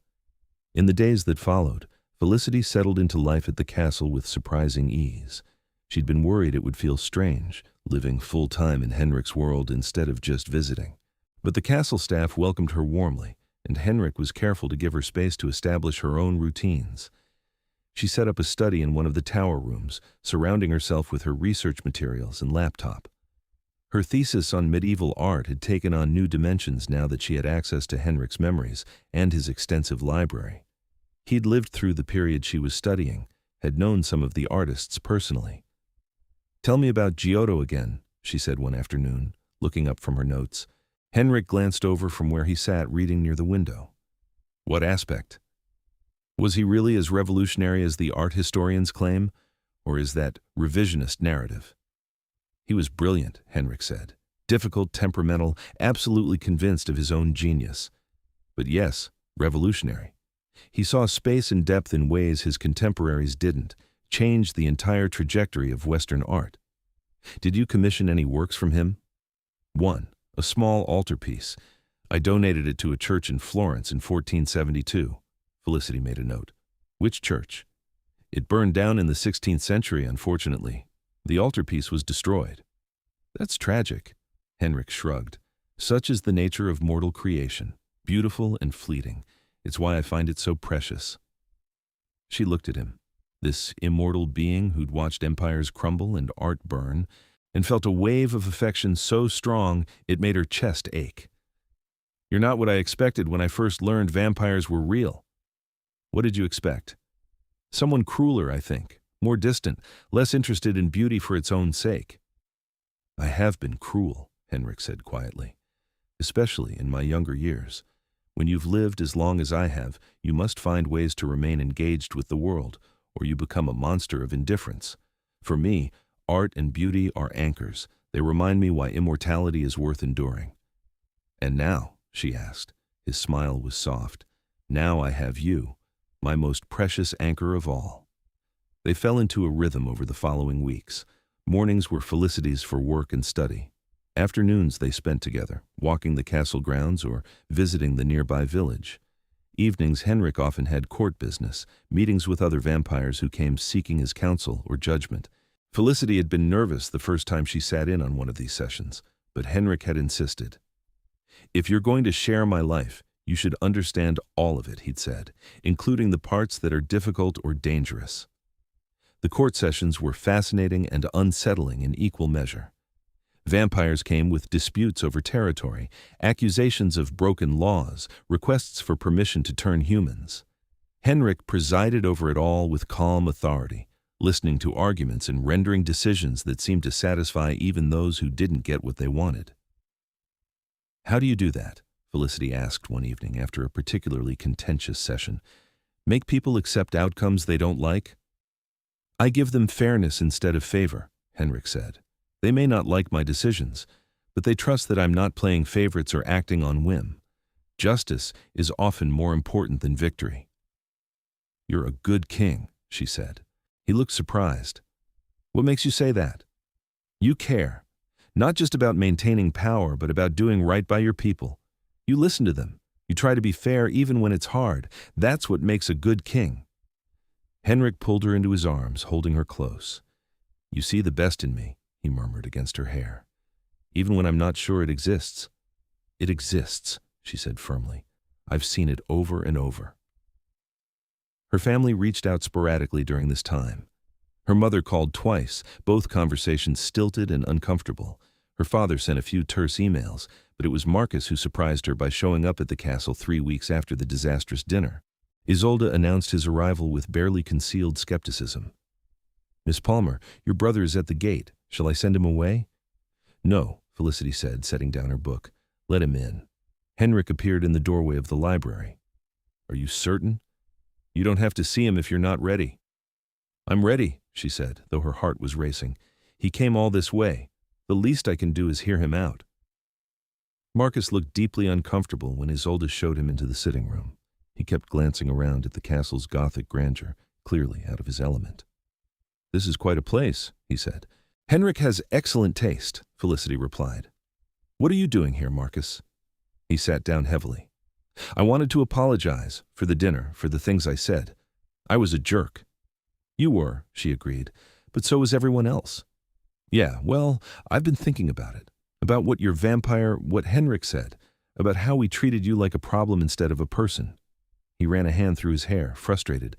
In the days that followed, Felicity settled into life at the castle with surprising ease. She'd been worried it would feel strange, living full-time in Henrik's world instead of just visiting. But the castle staff welcomed her warmly, and Henrik was careful to give her space to establish her own routines. She set up a study in one of the tower rooms, surrounding herself with her research materials and laptop. Her thesis on medieval art had taken on new dimensions now that she had access to Henrik's memories and his extensive library. He'd lived through the period she was studying, had known some of the artists personally. "Tell me about Giotto again," she said one afternoon, looking up from her notes. Henrik glanced over from where he sat reading near the window. "What aspect? Was he really as revolutionary as the art historians claim, or is that revisionist narrative?" "He was brilliant," Henrik said. "Difficult, temperamental, absolutely convinced of his own genius. But yes, revolutionary. He saw space and depth in ways his contemporaries didn't, changed the entire trajectory of Western art." "Did you commission any works from him?" "One, a small altarpiece. I donated it to a church in Florence in 1472. Felicity made a note. "Which church?" "It burned down in the 16th century, unfortunately. The altarpiece was destroyed." "That's tragic." Henrik shrugged. "Such is the nature of mortal creation, beautiful and fleeting. It's why I find it so precious." She looked at him, this immortal being who'd watched empires crumble and art burn, and felt a wave of affection so strong it made her chest ache. "You're not what I expected when I first learned vampires were real." "What did you expect?" "Someone crueler, I think. More distant, less interested in beauty for its own sake." "I have been cruel," Henrik said quietly. "Especially in my younger years. When you've lived as long as I have, you must find ways to remain engaged with the world, or you become a monster of indifference. For me, art and beauty are anchors. They remind me why immortality is worth enduring." "And now," she asked. His smile was soft. "Now I have you, my most precious anchor of all." They fell into a rhythm over the following weeks. Mornings were Felicity's for work and study. Afternoons they spent together, walking the castle grounds or visiting the nearby village. Evenings Henrik often had court business, meetings with other vampires who came seeking his counsel or judgment. Felicity had been nervous the first time she sat in on one of these sessions, but Henrik had insisted. "If you're going to share my life, you should understand all of it," he'd said, "including the parts that are difficult or dangerous." The court sessions were fascinating and unsettling in equal measure. Vampires came with disputes over territory, accusations of broken laws, requests for permission to turn humans. Henrik presided over it all with calm authority, listening to arguments and rendering decisions that seemed to satisfy even those who didn't get what they wanted. "How do you do that?" Felicity asked one evening after a particularly contentious session. "Make people accept outcomes they don't like?" "I give them fairness instead of favor," Henrik said. "They may not like my decisions, but they trust that I'm not playing favorites or acting on whim. Justice is often more important than victory." "You're a good king," she said. He looked surprised. "What makes you say that?" "You care. Not just about maintaining power, but about doing right by your people. You listen to them. You try to be fair even when it's hard. That's what makes a good king." Henrik pulled her into his arms, holding her close. "You see the best in me," he murmured against her hair. "Even when I'm not sure it exists." "It exists," she said firmly. "I've seen it over and over." Her family reached out sporadically during this time. Her mother called twice, both conversations stilted and uncomfortable. Her father sent a few terse emails, but it was Marcus who surprised her by showing up at the castle 3 weeks after the disastrous dinner. Isolde announced his arrival with barely concealed skepticism. "Miss Palmer, your brother is at the gate. Shall I send him away?" "No," Felicity said, setting down her book. "Let him in." Henrik appeared in the doorway of the library. "Are you certain? You don't have to see him if you're not ready." "I'm ready," she said, though her heart was racing. "He came all this way. The least I can do is hear him out." Marcus looked deeply uncomfortable when Isolde showed him into the sitting room. He kept glancing around at the castle's Gothic grandeur, clearly out of his element. "This is quite a place," he said. "Henrik has excellent taste," Felicity replied. "What are you doing here, Marcus?" He sat down heavily. "I wanted to apologize for the dinner, for the things I said. I was a jerk." "You were," she agreed, "but so was everyone else." "Yeah, well, I've been thinking about it, about what what Henrik said, about how we treated you like a problem instead of a person." He ran a hand through his hair, frustrated.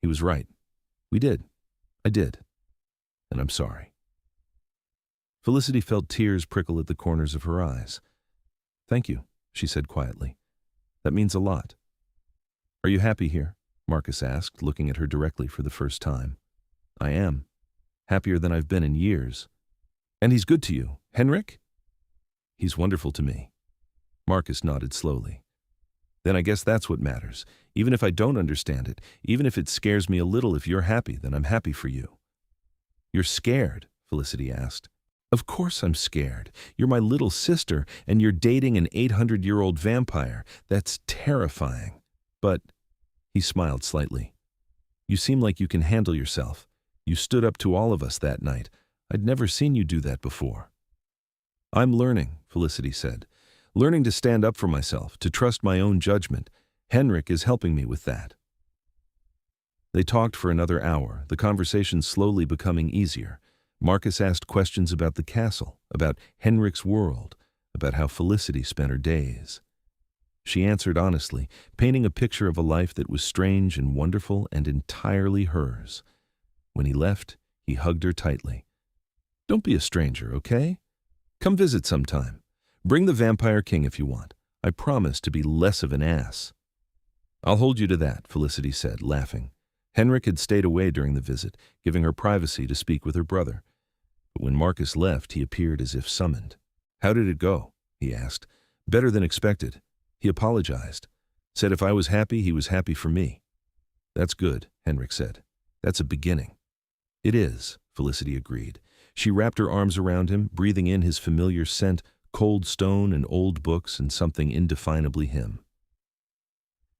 "He was right. We did. I did. And I'm sorry." Felicity felt tears prickle at the corners of her eyes. "Thank you," she said quietly. "That means a lot." "Are you happy here?" Marcus asked, looking at her directly for the first time. "I am. Happier than I've been in years." "And he's good to you, Henrik?" "He's wonderful to me." Marcus nodded slowly. "Then I guess that's what matters. Even if I don't understand it, even if it scares me a little, if you're happy, then I'm happy for you." "You're scared?" Felicity asked. "Of course I'm scared. You're my little sister, and you're dating an 800-year-old vampire. That's terrifying. But," he smiled slightly, "you seem like you can handle yourself. You stood up to all of us that night. I'd never seen you do that before." "I'm learning," Felicity said. "Learning to stand up for myself, to trust my own judgment. Henrik is helping me with that." They talked for another hour, the conversation slowly becoming easier. Marcus asked questions about the castle, about Henrik's world, about how Felicity spent her days. She answered honestly, painting a picture of a life that was strange and wonderful and entirely hers. When he left, he hugged her tightly. "Don't be a stranger, okay? Come visit sometime. Bring the Vampire King if you want. I promise to be less of an ass." "I'll hold you to that," Felicity said, laughing. Henrik had stayed away during the visit, giving her privacy to speak with her brother. But when Marcus left, he appeared as if summoned. "How did it go?" he asked. "Better than expected." He apologized. Said if I was happy, he was happy for me. "That's good," Henrik said. "That's a beginning." "It is," Felicity agreed. She wrapped her arms around him, breathing in his familiar scent, cold stone and old books and something indefinably him.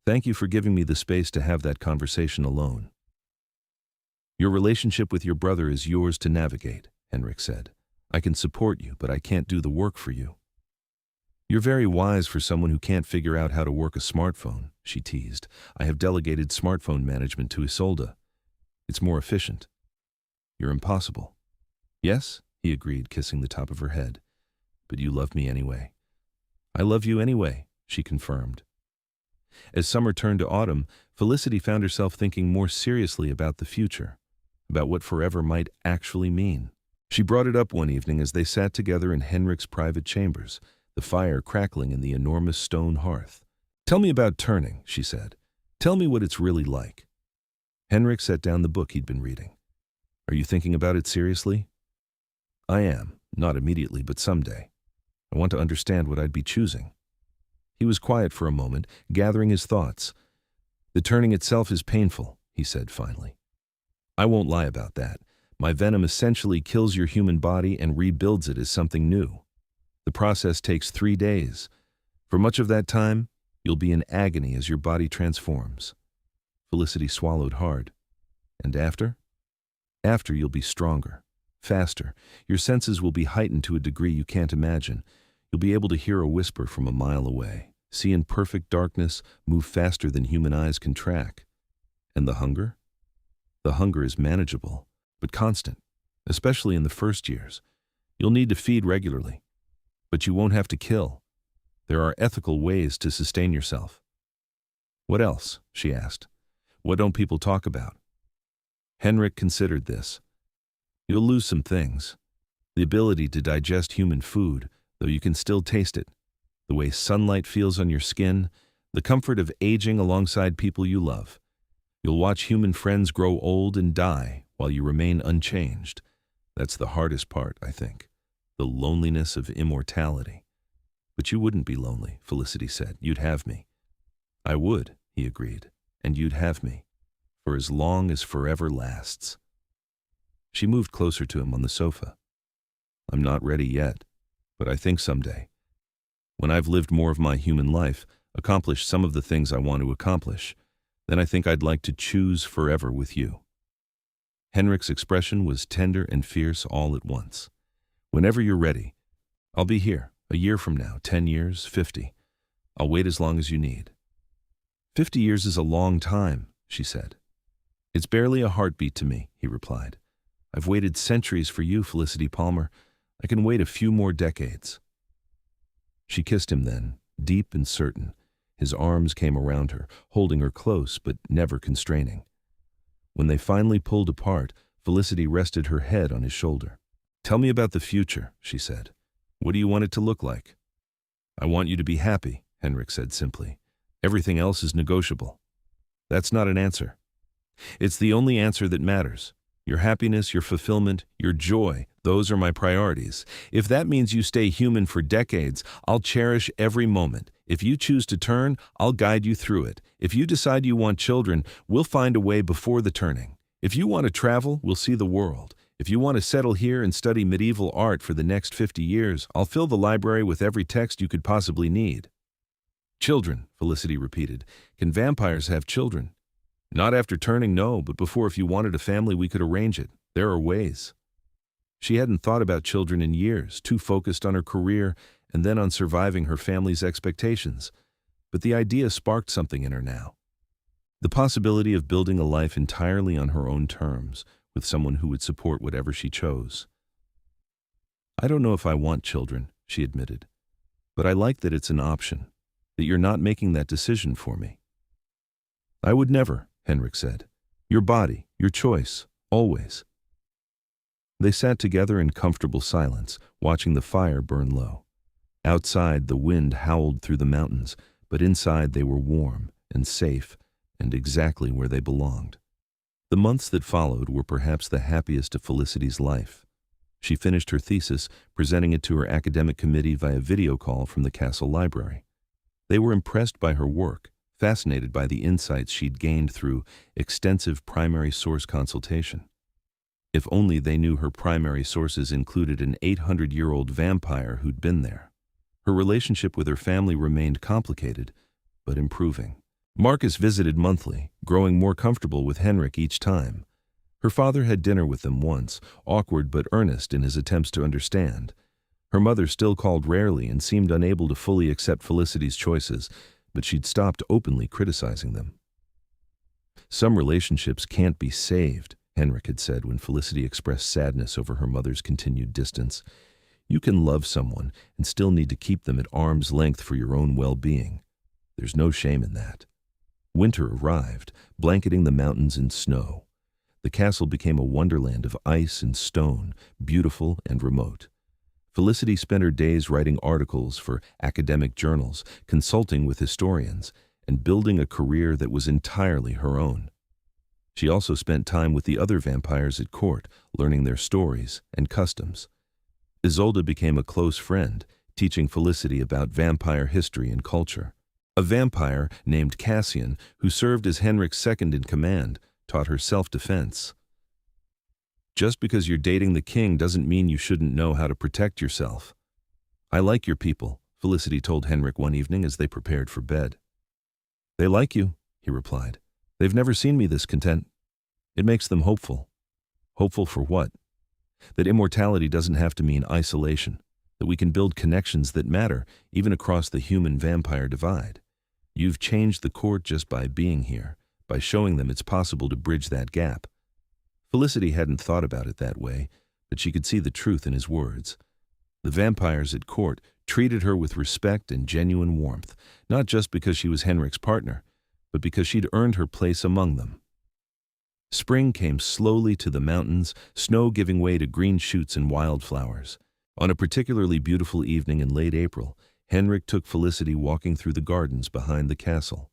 "Thank you for giving me the space to have that conversation alone." "Your relationship with your brother is yours to navigate," Henrik said. "I can support you, but I can't do the work for you." "You're very wise for someone who can't figure out how to work a smartphone," she teased. "I have delegated smartphone management to Isolde. It's more efficient." "You're impossible." "Yes," he agreed, kissing the top of her head. "But you love me anyway." "I love you anyway," she confirmed. As summer turned to autumn, Felicity found herself thinking more seriously about the future, about what forever might actually mean. She brought it up one evening as they sat together in Henrik's private chambers, the fire crackling in the enormous stone hearth. "Tell me about turning," she said. "Tell me what it's really like." Henrik set down the book he'd been reading. "Are you thinking about it seriously?" "I am, not immediately, but someday. I want to understand what I'd be choosing." He was quiet for a moment, gathering his thoughts. "The turning itself is painful," he said finally. "I won't lie about that. My venom essentially kills your human body and rebuilds it as something new. The process takes 3 days. For much of that time, you'll be in agony as your body transforms." Felicity swallowed hard. "And after?" "After, you'll be stronger, faster. Your senses will be heightened to a degree you can't imagine. You'll be able to hear a whisper from a mile away, see in perfect darkness, move faster than human eyes can track." "And the hunger?" "The hunger is manageable, but constant, especially in the first years. You'll need to feed regularly. But you won't have to kill. There are ethical ways to sustain yourself." "What else?" she asked. "What don't people talk about?" Henrik considered this. "You'll lose some things. The ability to digest human food, though you can still taste it. The way sunlight feels on your skin. The comfort of aging alongside people you love. You'll watch human friends grow old and die while you remain unchanged. That's the hardest part, I think. The loneliness of immortality." "But you wouldn't be lonely," Felicity said. "You'd have me." "I would," he agreed. "And you'd have me. For as long as forever lasts." She moved closer to him on the sofa. "I'm not ready yet, but I think someday. When I've lived more of my human life, accomplished some of the things I want to accomplish, then I think I'd like to choose forever with you." Henrik's expression was tender and fierce all at once. "Whenever you're ready. I'll be here, a year from now, 10 years, 50. I'll wait as long as you need." 50 years is a long time," she said. "It's barely a heartbeat to me," he replied. "I've waited centuries for you, Felicity Palmer. I can wait a few more decades." She kissed him then, deep and certain. His arms came around her, holding her close but never constraining. When they finally pulled apart, Felicity rested her head on his shoulder. Tell me about the future, she said. What do you want it to look like? I want you to be happy, Henrik said simply. Everything else is negotiable. That's not an answer. It's the only answer that matters. Your happiness, your fulfillment, your joy, those are my priorities. If that means you stay human for decades, I'll cherish every moment. If you choose to turn, I'll guide you through it. If you decide you want children, we'll find a way before the turning. If you want to travel, we'll see the world. If you want to settle here and study medieval art for the next 50 years, I'll fill the library with every text you could possibly need. Children, Felicity repeated. Can vampires have children? Not after turning, no, but before, if you wanted a family, we could arrange it. There are ways. She hadn't thought about children in years, too focused on her career and then on surviving her family's expectations. But the idea sparked something in her now. The possibility of building a life entirely on her own terms, with someone who would support whatever she chose. I don't know if I want children, she admitted, but I like that it's an option, that you're not making that decision for me. I would never, Henrik said. Your body, your choice, always. They sat together in comfortable silence, watching the fire burn low. Outside, the wind howled through the mountains, but inside they were warm and safe and exactly where they belonged. The months that followed were perhaps the happiest of Felicity's life. She finished her thesis, presenting it to her academic committee via video call from the castle library. They were impressed by her work, fascinated by the insights she'd gained through extensive primary source consultation. If only they knew her primary sources included an 800-year-old vampire who'd been there. Her relationship with her family remained complicated, but improving. Marcus visited monthly, growing more comfortable with Henrik each time. Her father had dinner with them once, awkward but earnest in his attempts to understand. Her mother still called rarely and seemed unable to fully accept Felicity's choices, but she'd stopped openly criticizing them. Some relationships can't be saved, Henrik had said when Felicity expressed sadness over her mother's continued distance. You can love someone and still need to keep them at arm's length for your own well-being. There's no shame in that. Winter arrived, blanketing the mountains in snow. The castle became a wonderland of ice and stone, beautiful and remote. Felicity spent her days writing articles for academic journals, consulting with historians, and building a career that was entirely her own. She also spent time with the other vampires at court, learning their stories and customs. Isolde became a close friend, teaching Felicity about vampire history and culture. A vampire named Cassian, who served as Henrik's second-in-command, taught her self-defense. Just because you're dating the king doesn't mean you shouldn't know how to protect yourself. I like your people, Felicity told Henrik one evening as they prepared for bed. They like you, he replied. They've never seen me this content. It makes them hopeful. Hopeful for what? That immortality doesn't have to mean isolation, that we can build connections that matter, even across the human-vampire divide. You've changed the court just by being here, by showing them it's possible to bridge that gap. Felicity hadn't thought about it that way, but she could see the truth in his words. The vampires at court treated her with respect and genuine warmth, not just because she was Henrik's partner, but because she'd earned her place among them. Spring came slowly to the mountains, snow giving way to green shoots and wildflowers. On a particularly beautiful evening in late April, Henrik took Felicity walking through the gardens behind the castle.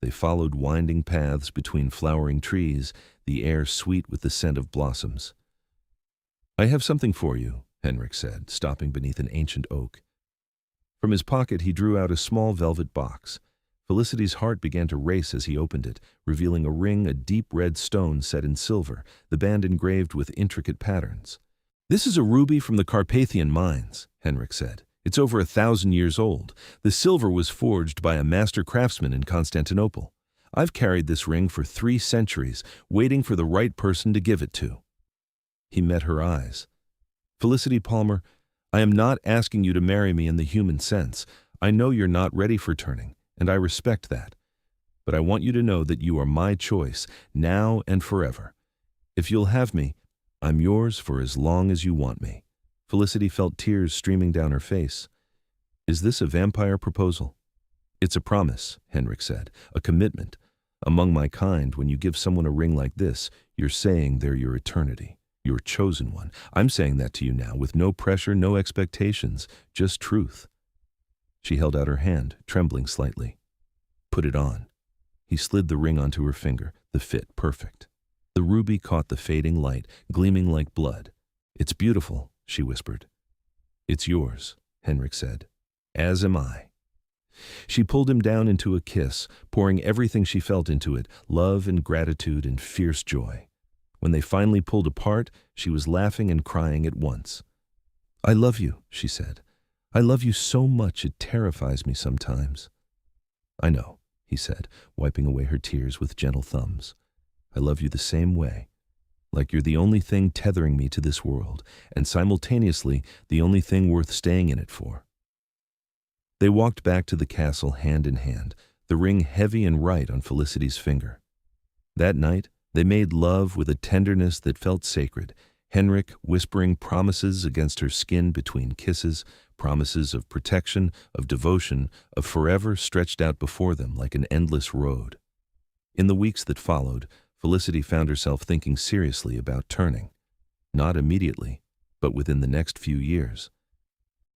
They followed winding paths between flowering trees, the air sweet with the scent of blossoms. I have something for you, Henrik said, stopping beneath an ancient oak. From his pocket he drew out a small velvet box. Felicity's heart began to race as he opened it, revealing a ring, a deep red stone set in silver, the band engraved with intricate patterns. This is a ruby from the Carpathian mines, Henrik said. It's over 1,000 years old. The silver was forged by a master craftsman in Constantinople. I've carried this ring for 3 centuries, waiting for the right person to give it to. He met her eyes. Felicity Palmer, I am not asking you to marry me in the human sense. I know you're not ready for turning, and I respect that. But I want you to know that you are my choice, now and forever. If you'll have me, I'm yours for as long as you want me. Felicity felt tears streaming down her face. Is this a vampire proposal? It's a promise, Henrik said, a commitment. Among my kind, when you give someone a ring like this, you're saying they're your eternity. Your chosen one. I'm saying that to you now, with no pressure, no expectations, just truth. She held out her hand, trembling slightly. Put it on. He slid the ring onto her finger, the fit perfect. The ruby caught the fading light, gleaming like blood. It's beautiful, she whispered. It's yours, Henrik said. As am I. She pulled him down into a kiss, pouring everything she felt into it, love and gratitude and fierce joy. When they finally pulled apart, she was laughing and crying at once. I love you, she said. I love you so much it terrifies me sometimes. I know, he said, wiping away her tears with gentle thumbs. I love you the same way, like you're the only thing tethering me to this world, and simultaneously the only thing worth staying in it for. They walked back to the castle hand in hand, the ring heavy and right on Felicity's finger. That night, they made love with a tenderness that felt sacred, Henrik whispering promises against her skin between kisses, promises of protection, of devotion, of forever stretched out before them like an endless road. In the weeks that followed, Felicity found herself thinking seriously about turning. Not immediately, but within the next few years.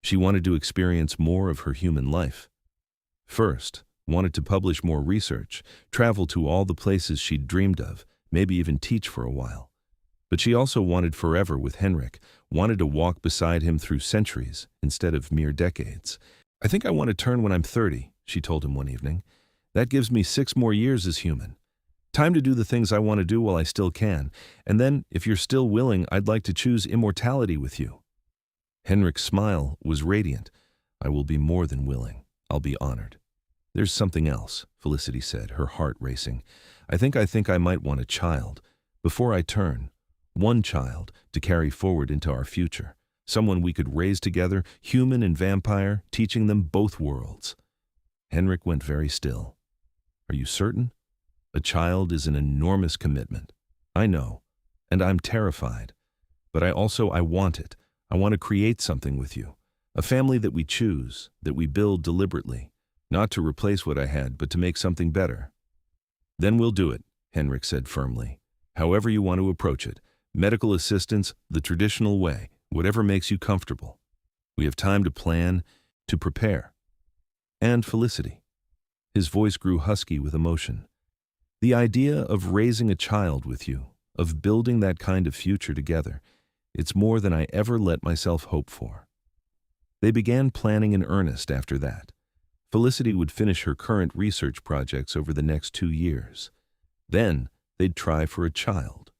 She wanted to experience more of her human life. First, wanted to publish more research, travel to all the places she'd dreamed of, maybe even teach for a while. But she also wanted forever with Henrik, wanted to walk beside him through centuries instead of mere decades. I think I want to turn when I'm 30, she told him one evening. That gives me 6 more years as human. Time to do the things I want to do while I still can, and then, if you're still willing, I'd like to choose immortality with you. Henrik's smile was radiant. I will be more than willing. I'll be honored. There's something else, Felicity said, her heart racing. I think I might want a child. Before I turn, one child to carry forward into our future. Someone we could raise together, human and vampire, teaching them both worlds. Henrik went very still. Are you certain? A child is an enormous commitment. I know, and I'm terrified. But I want it. I want to create something with you. A family that we choose, that we build deliberately. Not to replace what I had, but to make something better. Then we'll do it, Henrik said firmly. However you want to approach it. Medical assistance, the traditional way, whatever makes you comfortable. We have time to plan, to prepare. And Felicity. His voice grew husky with emotion. The idea of raising a child with you, of building that kind of future together, it's more than I ever let myself hope for. They began planning in earnest after that. Felicity would finish her current research projects over the next 2 years. Then they'd try for a child.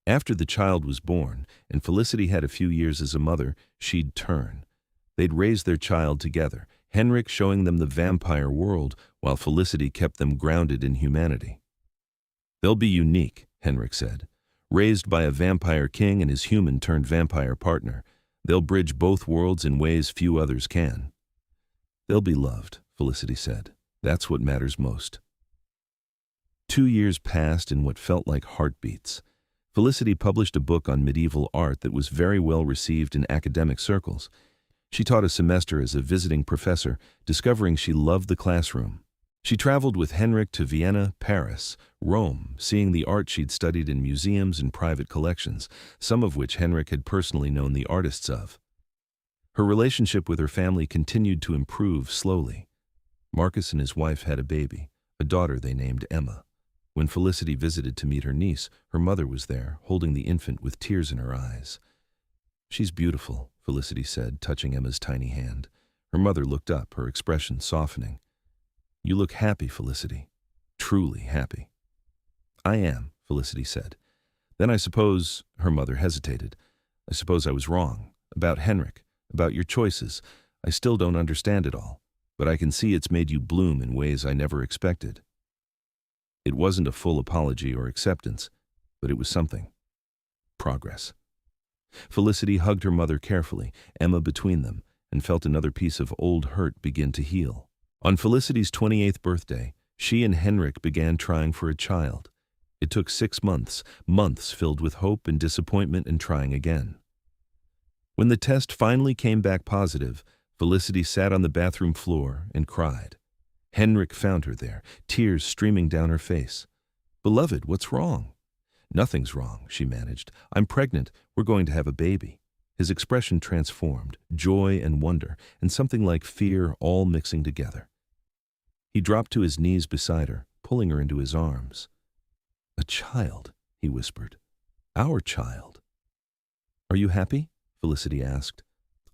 After the child was born, and Felicity had a few years as a mother, she'd turn. They'd raise their child together, Henrik showing them the vampire world, while Felicity kept them grounded in humanity. They'll be unique, Henrik said. Raised by a vampire king and his human-turned-vampire partner, they'll bridge both worlds in ways few others can. They'll be loved, Felicity said. That's what matters most. 2 years passed in what felt like heartbeats. Felicity published a book on medieval art that was very well received in academic circles. She taught a semester as a visiting professor, discovering she loved the classroom. She traveled with Henrik to Vienna, Paris, Rome, seeing the art she'd studied in museums and private collections, some of which Henrik had personally known the artists of. Her relationship with her family continued to improve slowly. Marcus and his wife had a baby, a daughter they named Emma. When Felicity visited to meet her niece, her mother was there, holding the infant with tears in her eyes. She's beautiful, Felicity said, touching Emma's tiny hand. Her mother looked up, her expression softening. You look happy, Felicity. Truly happy. I am, Felicity said. Then I suppose, her mother hesitated. I suppose I was wrong. About Henrik, about your choices. I still don't understand it all, but I can see it's made you bloom in ways I never expected. It wasn't a full apology or acceptance, but it was something. Progress. Felicity hugged her mother carefully, Emma between them, and felt another piece of old hurt begin to heal. On Felicity's 28th birthday, she and Henrik began trying for a child. It took 6 months, months filled with hope and disappointment and trying again. When the test finally came back positive, Felicity sat on the bathroom floor and cried. Henrik found her there, tears streaming down her face. Beloved, what's wrong? "Nothing's wrong," she managed. "I'm pregnant. We're going to have a baby." His expression transformed, joy and wonder, and something like fear all mixing together. He dropped to his knees beside her, pulling her into his arms. "A child," he whispered. "Our child." "Are you happy?" Felicity asked.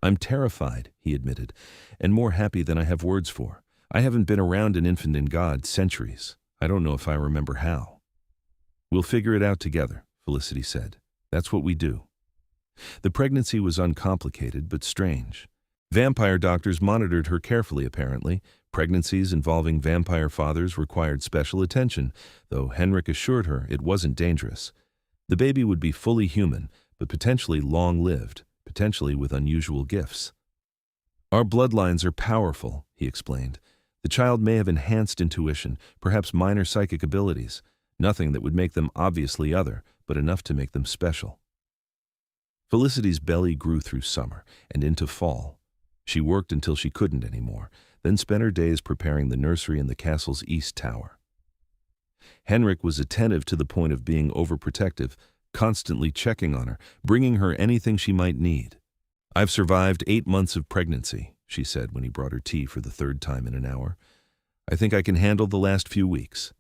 "I'm terrified," he admitted, "and more happy than I have words for. I haven't been around an infant in God centuries. I don't know if I remember how." "We'll figure it out together," Felicity said. "That's what we do." The pregnancy was uncomplicated but strange. Vampire doctors monitored her carefully, apparently. Pregnancies involving vampire fathers required special attention, though Henrik assured her it wasn't dangerous. The baby would be fully human, but potentially long-lived, potentially with unusual gifts. "Our bloodlines are powerful," he explained. "The child may have enhanced intuition, perhaps minor psychic abilities. Nothing that would make them obviously other, but enough to make them special." Felicity's belly grew through summer and into fall. She worked until she couldn't anymore, then spent her days preparing the nursery in the castle's east tower. Henrik was attentive to the point of being overprotective, constantly checking on her, bringing her anything she might need. "I've survived 8 months of pregnancy," she said when he brought her tea for the 3rd time in an hour. "I think I can handle the last few weeks."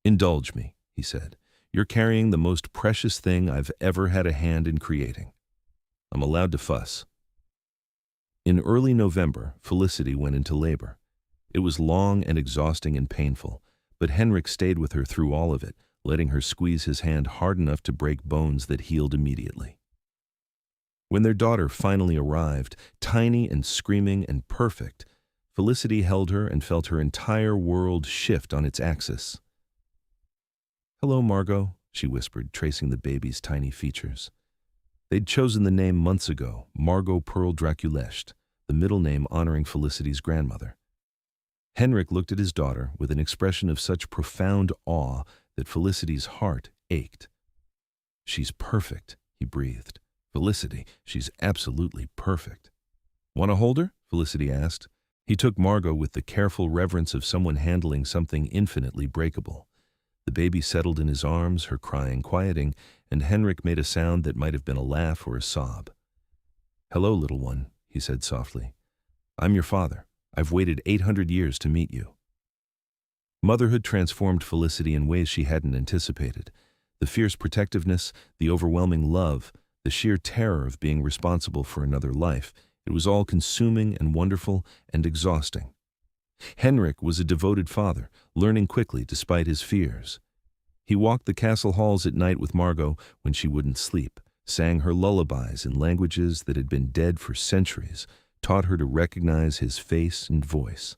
"Indulge me," he said. "You're carrying the most precious thing I've ever had a hand in creating. I'm allowed to fuss." In early November, Felicity went into labor. It was long and exhausting and painful, but Henrik stayed with her through all of it, letting her squeeze his hand hard enough to break bones that healed immediately. When their daughter finally arrived, tiny and screaming and perfect, Felicity held her and felt her entire world shift on its axis. "Hello, Margot," she whispered, tracing the baby's tiny features. They'd chosen the name months ago, Margot Pearl Draculesht, the middle name honoring Felicity's grandmother. Henrik looked at his daughter with an expression of such profound awe that Felicity's heart ached. "She's perfect," he breathed. "Felicity, she's absolutely perfect." "Want to hold her?" Felicity asked. He took Margot with the careful reverence of someone handling something infinitely breakable. The baby settled in his arms, her crying quieting, and Henrik made a sound that might have been a laugh or a sob. "Hello, little one," he said softly. "I'm your father. I've waited 800 years to meet you." Motherhood transformed Felicity in ways she hadn't anticipated. The fierce protectiveness, the overwhelming love, the sheer terror of being responsible for another life, it was all consuming and wonderful and exhausting. Henrik was a devoted father, learning quickly despite his fears. He walked the castle halls at night with Margot when she wouldn't sleep, sang her lullabies in languages that had been dead for centuries, taught her to recognize his face and voice.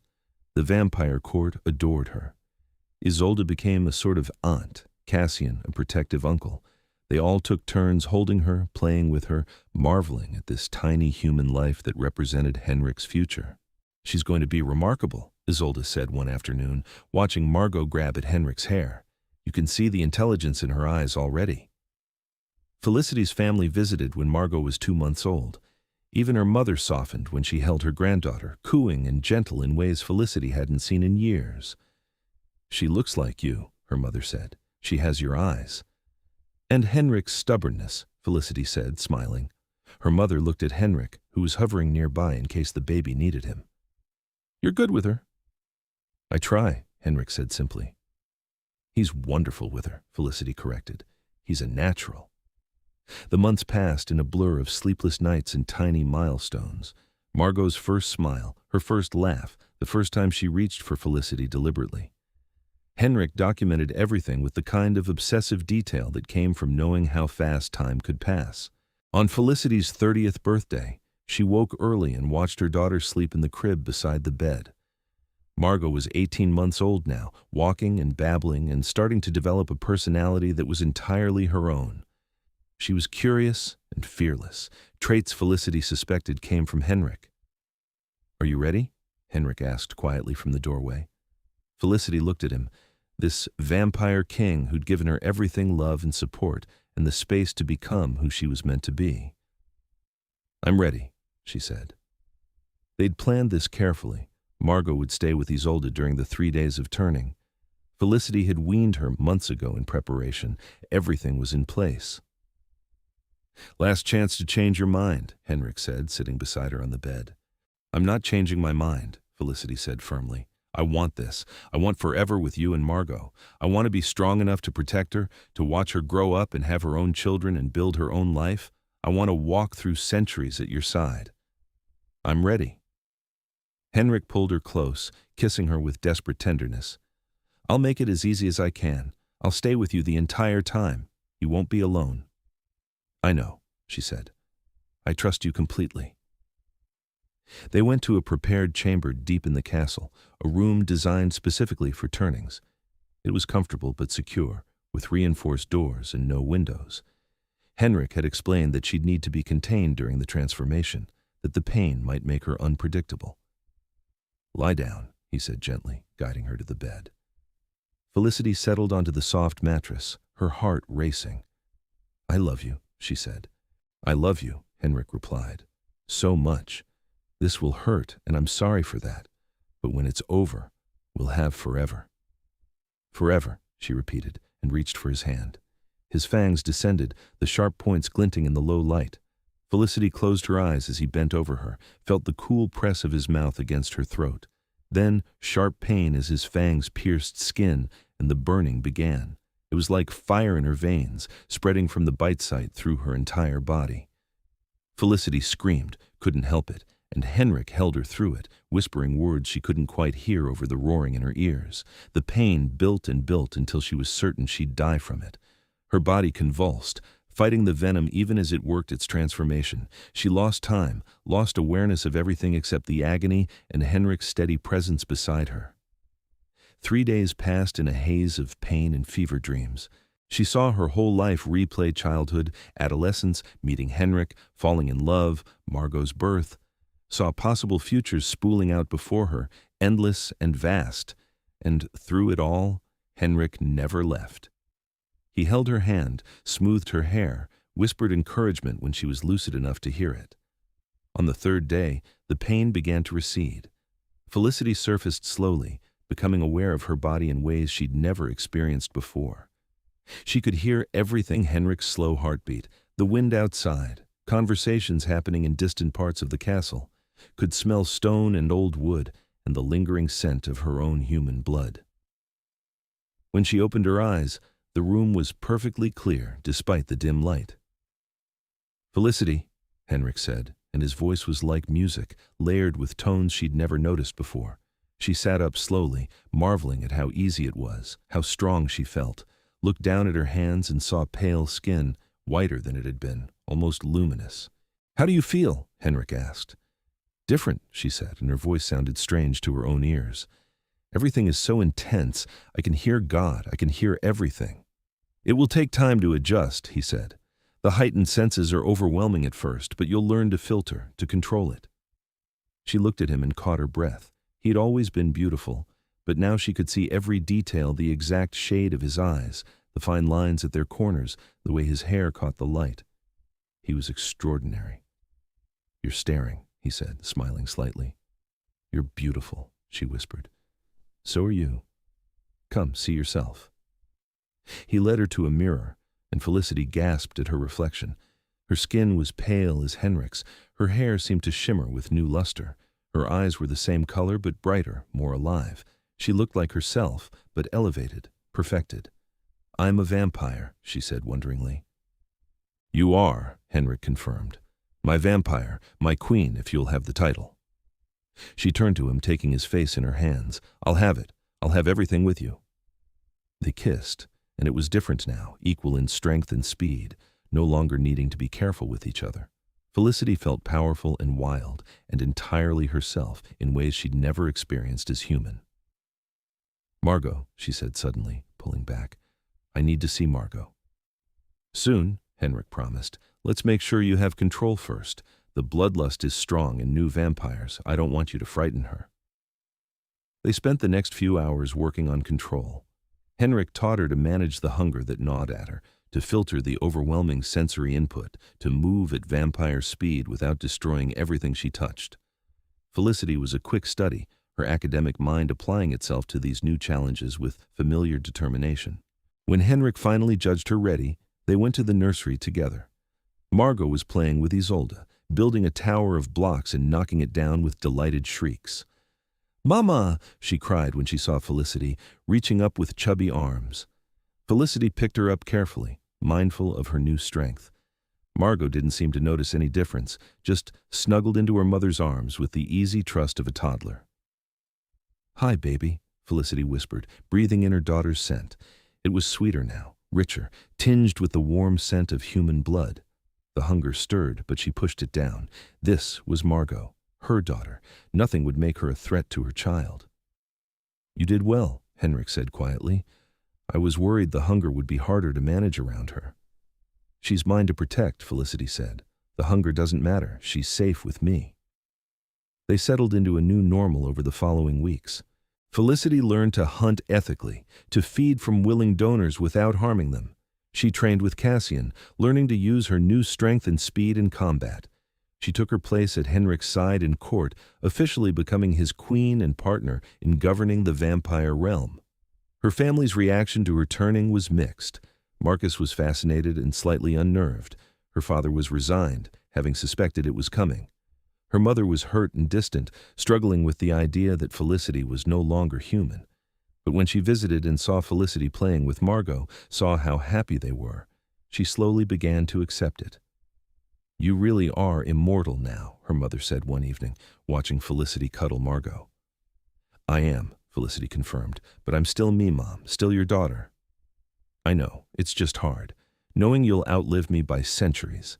The vampire court adored her. Isolde became a sort of aunt, Cassian a protective uncle. They all took turns holding her, playing with her, marveling at this tiny human life that represented Henrik's future. "She's going to be remarkable," Isolde said one afternoon, watching Margot grab at Henrik's hair. "You can see the intelligence in her eyes already." Felicity's family visited when Margot was 2 months old. Even her mother softened when she held her granddaughter, cooing and gentle in ways Felicity hadn't seen in years. "She looks like you," her mother said. "She has your eyes." "And Henrik's stubbornness," Felicity said, smiling. Her mother looked at Henrik, who was hovering nearby in case the baby needed him. "You're good with her." "I try," Henrik said simply. "He's wonderful with her," Felicity corrected. "He's a natural." The months passed in a blur of sleepless nights and tiny milestones. Margot's first smile, her first laugh, the first time she reached for Felicity deliberately. Henrik documented everything with the kind of obsessive detail that came from knowing how fast time could pass. On Felicity's 30th birthday, she woke early and watched her daughter sleep in the crib beside the bed. Margot was 18 months old now, walking and babbling and starting to develop a personality that was entirely her own. She was curious and fearless, traits Felicity suspected came from Henrik. "Are you ready?" Henrik asked quietly from the doorway. Felicity looked at him, this vampire king who'd given her everything love and support and the space to become who she was meant to be. "I'm ready," she said. They'd planned this carefully. Margot would stay with Isolde during the 3 days of turning. Felicity had weaned her months ago in preparation. Everything was in place. "Last chance to change your mind," Henrik said, sitting beside her on the bed. "I'm not changing my mind," Felicity said firmly. "I want this. I want forever with you and Margot. I want to be strong enough to protect her, to watch her grow up and have her own children and build her own life. I want to walk through centuries at your side. I'm ready." Henrik pulled her close, kissing her with desperate tenderness. "I'll make it as easy as I can. I'll stay with you the entire time. You won't be alone." "I know," she said. "I trust you completely." They went to a prepared chamber deep in the castle, a room designed specifically for turnings. It was comfortable but secure, with reinforced doors and no windows. Henrik had explained that she'd need to be contained during the transformation, that the pain might make her unpredictable. "Lie down," he said gently, guiding her to the bed. Felicity settled onto the soft mattress, her heart racing. "I love you," she said. "I love you," Henrik replied. "So much. This will hurt, and I'm sorry for that. But when it's over, we'll have forever." "Forever," she repeated, and reached for his hand. His fangs descended, the sharp points glinting in the low light. Felicity closed her eyes as he bent over her, felt the cool press of his mouth against her throat. Then, sharp pain as his fangs pierced skin, and the burning began. It was like fire in her veins, spreading from the bite site through her entire body. Felicity screamed, couldn't help it, and Henrik held her through it, whispering words she couldn't quite hear over the roaring in her ears. The pain built and built until she was certain she'd die from it. Her body convulsed, fighting the venom even as it worked its transformation. She lost time, lost awareness of everything except the agony and Henrik's steady presence beside her. 3 days passed in a haze of pain and fever dreams. She saw her whole life replay: childhood, adolescence, meeting Henrik, falling in love, Margot's birth. Saw possible futures spooling out before her, endless and vast. And through it all, Henrik never left. He held her hand, smoothed her hair, whispered encouragement when she was lucid enough to hear it. On the 3rd day, the pain began to recede. Felicity surfaced slowly, becoming aware of her body in ways she'd never experienced before. She could hear everything: Henrik's slow heartbeat, the wind outside, conversations happening in distant parts of the castle, could smell stone and old wood and the lingering scent of her own human blood. When she opened her eyes, the room was perfectly clear despite the dim light. "Felicity," Henrik said, and his voice was like music, layered with tones she'd never noticed before. She sat up slowly, marveling at how easy it was, how strong she felt, looked down at her hands and saw pale skin, whiter than it had been, almost luminous. "How do you feel?" Henrik asked. "Different," she said, and her voice sounded strange to her own ears. "Everything is so intense. I can hear God. I can hear everything." "It will take time to adjust," he said. "The heightened senses are overwhelming at first, but you'll learn to filter, to control it." She looked at him and caught her breath. He'd always been beautiful, but now she could see every detail: the exact shade of his eyes, the fine lines at their corners, the way his hair caught the light. He was extraordinary. "You're staring," he said, smiling slightly. "You're beautiful," she whispered. "So are you. Come, see yourself." He led her to a mirror, and Felicity gasped at her reflection. Her skin was pale as Henrik's. Her hair seemed to shimmer with new luster. Her eyes were the same color but brighter, more alive. She looked like herself, but elevated, perfected. "I'm a vampire," she said wonderingly. "You are," Henrik confirmed. "My vampire, my queen, if you'll have the title." She turned to him, taking his face in her hands. "I'll have it. I'll have everything with you." They kissed, and it was different now, equal in strength and speed, no longer needing to be careful with each other. Felicity felt powerful and wild, and entirely herself in ways she'd never experienced as human. "Margot," she said suddenly, pulling back. "I need to see Margot." "Soon," Henrik promised. "Let's make sure you have control first. The bloodlust is strong in new vampires. I don't want you to frighten her." They spent the next few hours working on control. Henrik taught her to manage the hunger that gnawed at her, to filter the overwhelming sensory input, to move at vampire speed without destroying everything she touched. Felicity was a quick study, her academic mind applying itself to these new challenges with familiar determination. When Henrik finally judged her ready, they went to the nursery together. Margot was playing with Isolde, building a tower of blocks and knocking it down with delighted shrieks. "Mama!" she cried when she saw Felicity, reaching up with chubby arms. Felicity picked her up carefully, mindful of her new strength. Margot didn't seem to notice any difference, just snuggled into her mother's arms with the easy trust of a toddler. "Hi, baby," Felicity whispered, breathing in her daughter's scent. It was sweeter now, richer, tinged with the warm scent of human blood. The hunger stirred, but she pushed it down. This was Margot, her daughter. Nothing would make her a threat to her child. "You did well," Henrik said quietly. "I was worried the hunger would be harder to manage around her." "She's mine to protect," Felicity said. "The hunger doesn't matter. She's safe with me." They settled into a new normal over the following weeks. Felicity learned to hunt ethically, to feed from willing donors without harming them. She trained with Cassian, learning to use her new strength and speed in combat. She took her place at Henrik's side in court, officially becoming his queen and partner in governing the vampire realm. Her family's reaction to her turning was mixed. Marcus was fascinated and slightly unnerved. Her father was resigned, having suspected it was coming. Her mother was hurt and distant, struggling with the idea that Felicity was no longer human. But when she visited and saw Felicity playing with Margot, saw how happy they were, she slowly began to accept it. "You really are immortal now," her mother said one evening, watching Felicity cuddle Margot. "I am," Felicity confirmed, "but I'm still me, Mom, still your daughter." "I know, it's just hard, knowing you'll outlive me by centuries."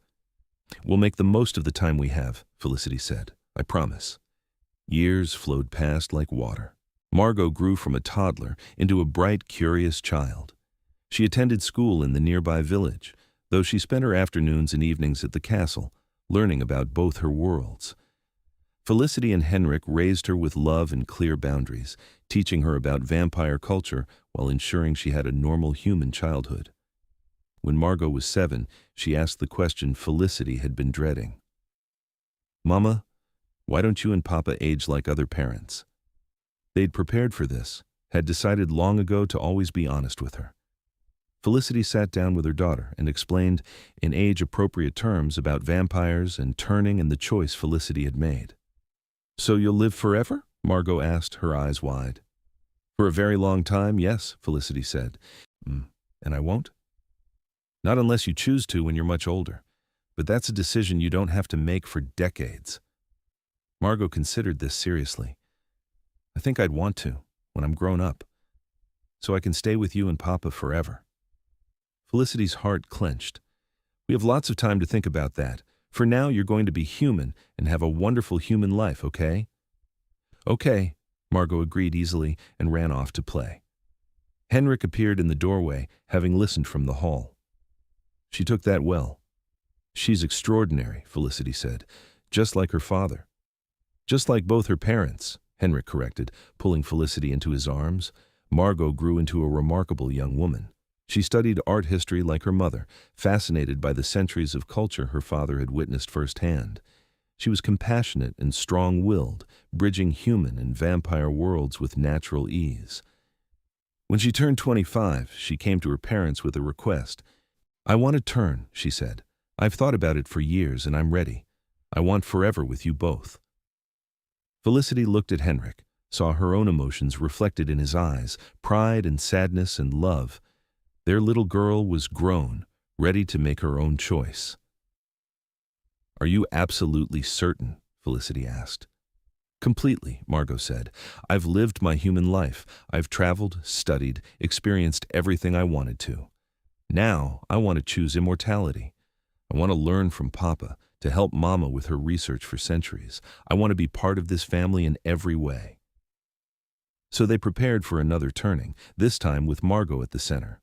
"We'll make the most of the time we have," Felicity said. "I promise." Years flowed past like water. Margot grew from a toddler into a bright, curious child. She attended school in the nearby village, though she spent her afternoons and evenings at the castle, learning about both her worlds. Felicity and Henrik raised her with love and clear boundaries, teaching her about vampire culture while ensuring she had a normal human childhood. When Margot was 7, she asked the question Felicity had been dreading. "Mama, why don't you and Papa age like other parents?" They'd prepared for this, had decided long ago to always be honest with her. Felicity sat down with her daughter and explained in age-appropriate terms about vampires and turning and the choice Felicity had made. "So you'll live forever?" Margot asked, her eyes wide. "For a very long time, yes," Felicity said. "And I won't?" "Not unless you choose to when you're much older. But that's a decision you don't have to make for decades." Margot considered this seriously. "I think I'd want to, when I'm grown up, so I can stay with you and Papa forever." Felicity's heart clenched. "We have lots of time to think about that. For now, you're going to be human and have a wonderful human life, okay?" "Okay," Margot agreed easily and ran off to play. Henrik appeared in the doorway, having listened from the hall. "She took that well." "She's extraordinary," Felicity said, "just like her father." "Just like both her parents," Henrik corrected, pulling Felicity into his arms. Margot grew into a remarkable young woman. She studied art history like her mother, fascinated by the centuries of culture her father had witnessed firsthand. She was compassionate and strong-willed, bridging human and vampire worlds with natural ease. When she turned 25, she came to her parents with a request. "I want to turn," she said. "I've thought about it for years and I'm ready. I want forever with you both." Felicity looked at Henrik, saw her own emotions reflected in his eyes, pride and sadness and love. Their little girl was grown, ready to make her own choice. "Are you absolutely certain?" Felicity asked. "Completely," Margot said. "I've lived my human life. I've traveled, studied, experienced everything I wanted to. Now, I want to choose immortality. I want to learn from Papa, to help Mama with her research for centuries. I want to be part of this family in every way." So they prepared for another turning, this time with Margot at the center.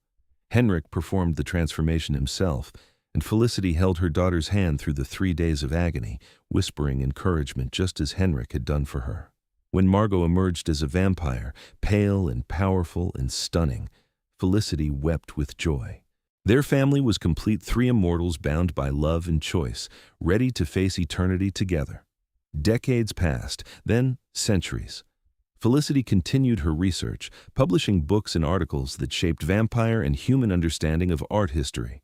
Henrik performed the transformation himself, and Felicity held her daughter's hand through the 3 days of agony, whispering encouragement just as Henrik had done for her. When Margot emerged as a vampire, pale and powerful and stunning, Felicity wept with joy. Their family was complete, 3 immortals bound by love and choice, ready to face eternity together. Decades passed, then centuries. Felicity continued her research, publishing books and articles that shaped vampire and human understanding of art history.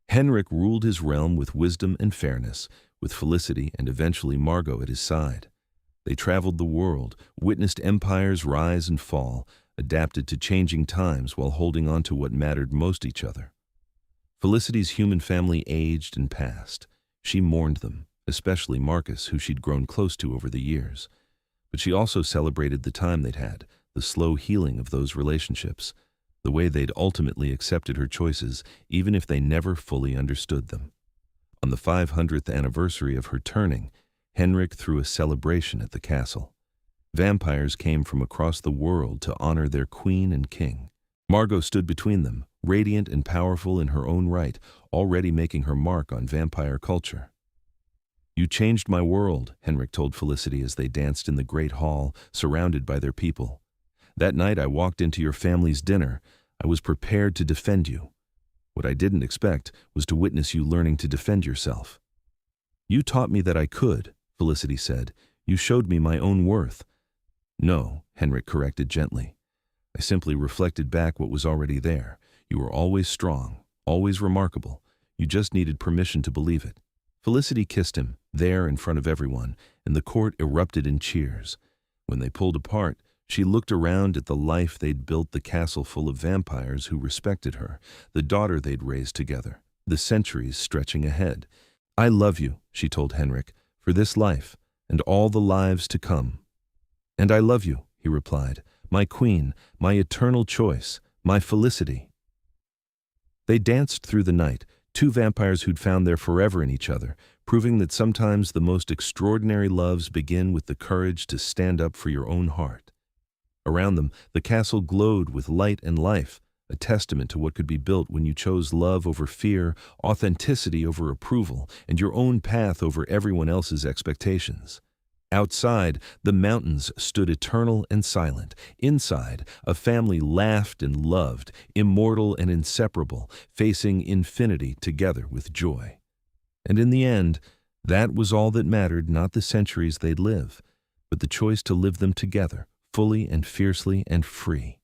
Henrik ruled his realm with wisdom and fairness, with Felicity and eventually Margot at his side. They traveled the world, witnessed empires rise and fall, adapted to changing times while holding on to what mattered most each other. Felicity's human family aged and passed. She mourned them, especially Marcus, who she'd grown close to over the years. But she also celebrated the time they'd had, the slow healing of those relationships, the way they'd ultimately accepted her choices, even if they never fully understood them. On the 500th anniversary of her turning, Henrik threw a celebration at the castle. Vampires came from across the world to honor their queen and king. Margot stood between them, radiant and powerful in her own right, already making her mark on vampire culture. "You changed my world," Henrik told Felicity as they danced in the great hall, surrounded by their people. "That night I walked into your family's dinner. I was prepared to defend you. What I didn't expect was to witness you learning to defend yourself." "You taught me that I could," Felicity said. "You showed me my own worth." "No," Henrik corrected gently. "I simply reflected back what was already there. You were always strong, always remarkable. You just needed permission to believe it." Felicity kissed him, there in front of everyone, and the court erupted in cheers. When they pulled apart, she looked around at the life they'd built, the castle full of vampires who respected her, the daughter they'd raised together, the centuries stretching ahead. "I love you," she told Henrik, "for this life, and all the lives to come." "And I love you," he replied, "my queen, my eternal choice, my Felicity." They danced through the night, two vampires who'd found their forever in each other, proving that sometimes the most extraordinary loves begin with the courage to stand up for your own heart. Around them, the castle glowed with light and life, a testament to what could be built when you chose love over fear, authenticity over approval, and your own path over everyone else's expectations. Outside, the mountains stood eternal and silent. Inside, a family laughed and loved, immortal and inseparable, facing infinity together with joy. And in the end, that was all that mattered, not the centuries they'd live, but the choice to live them together, fully and fiercely and free.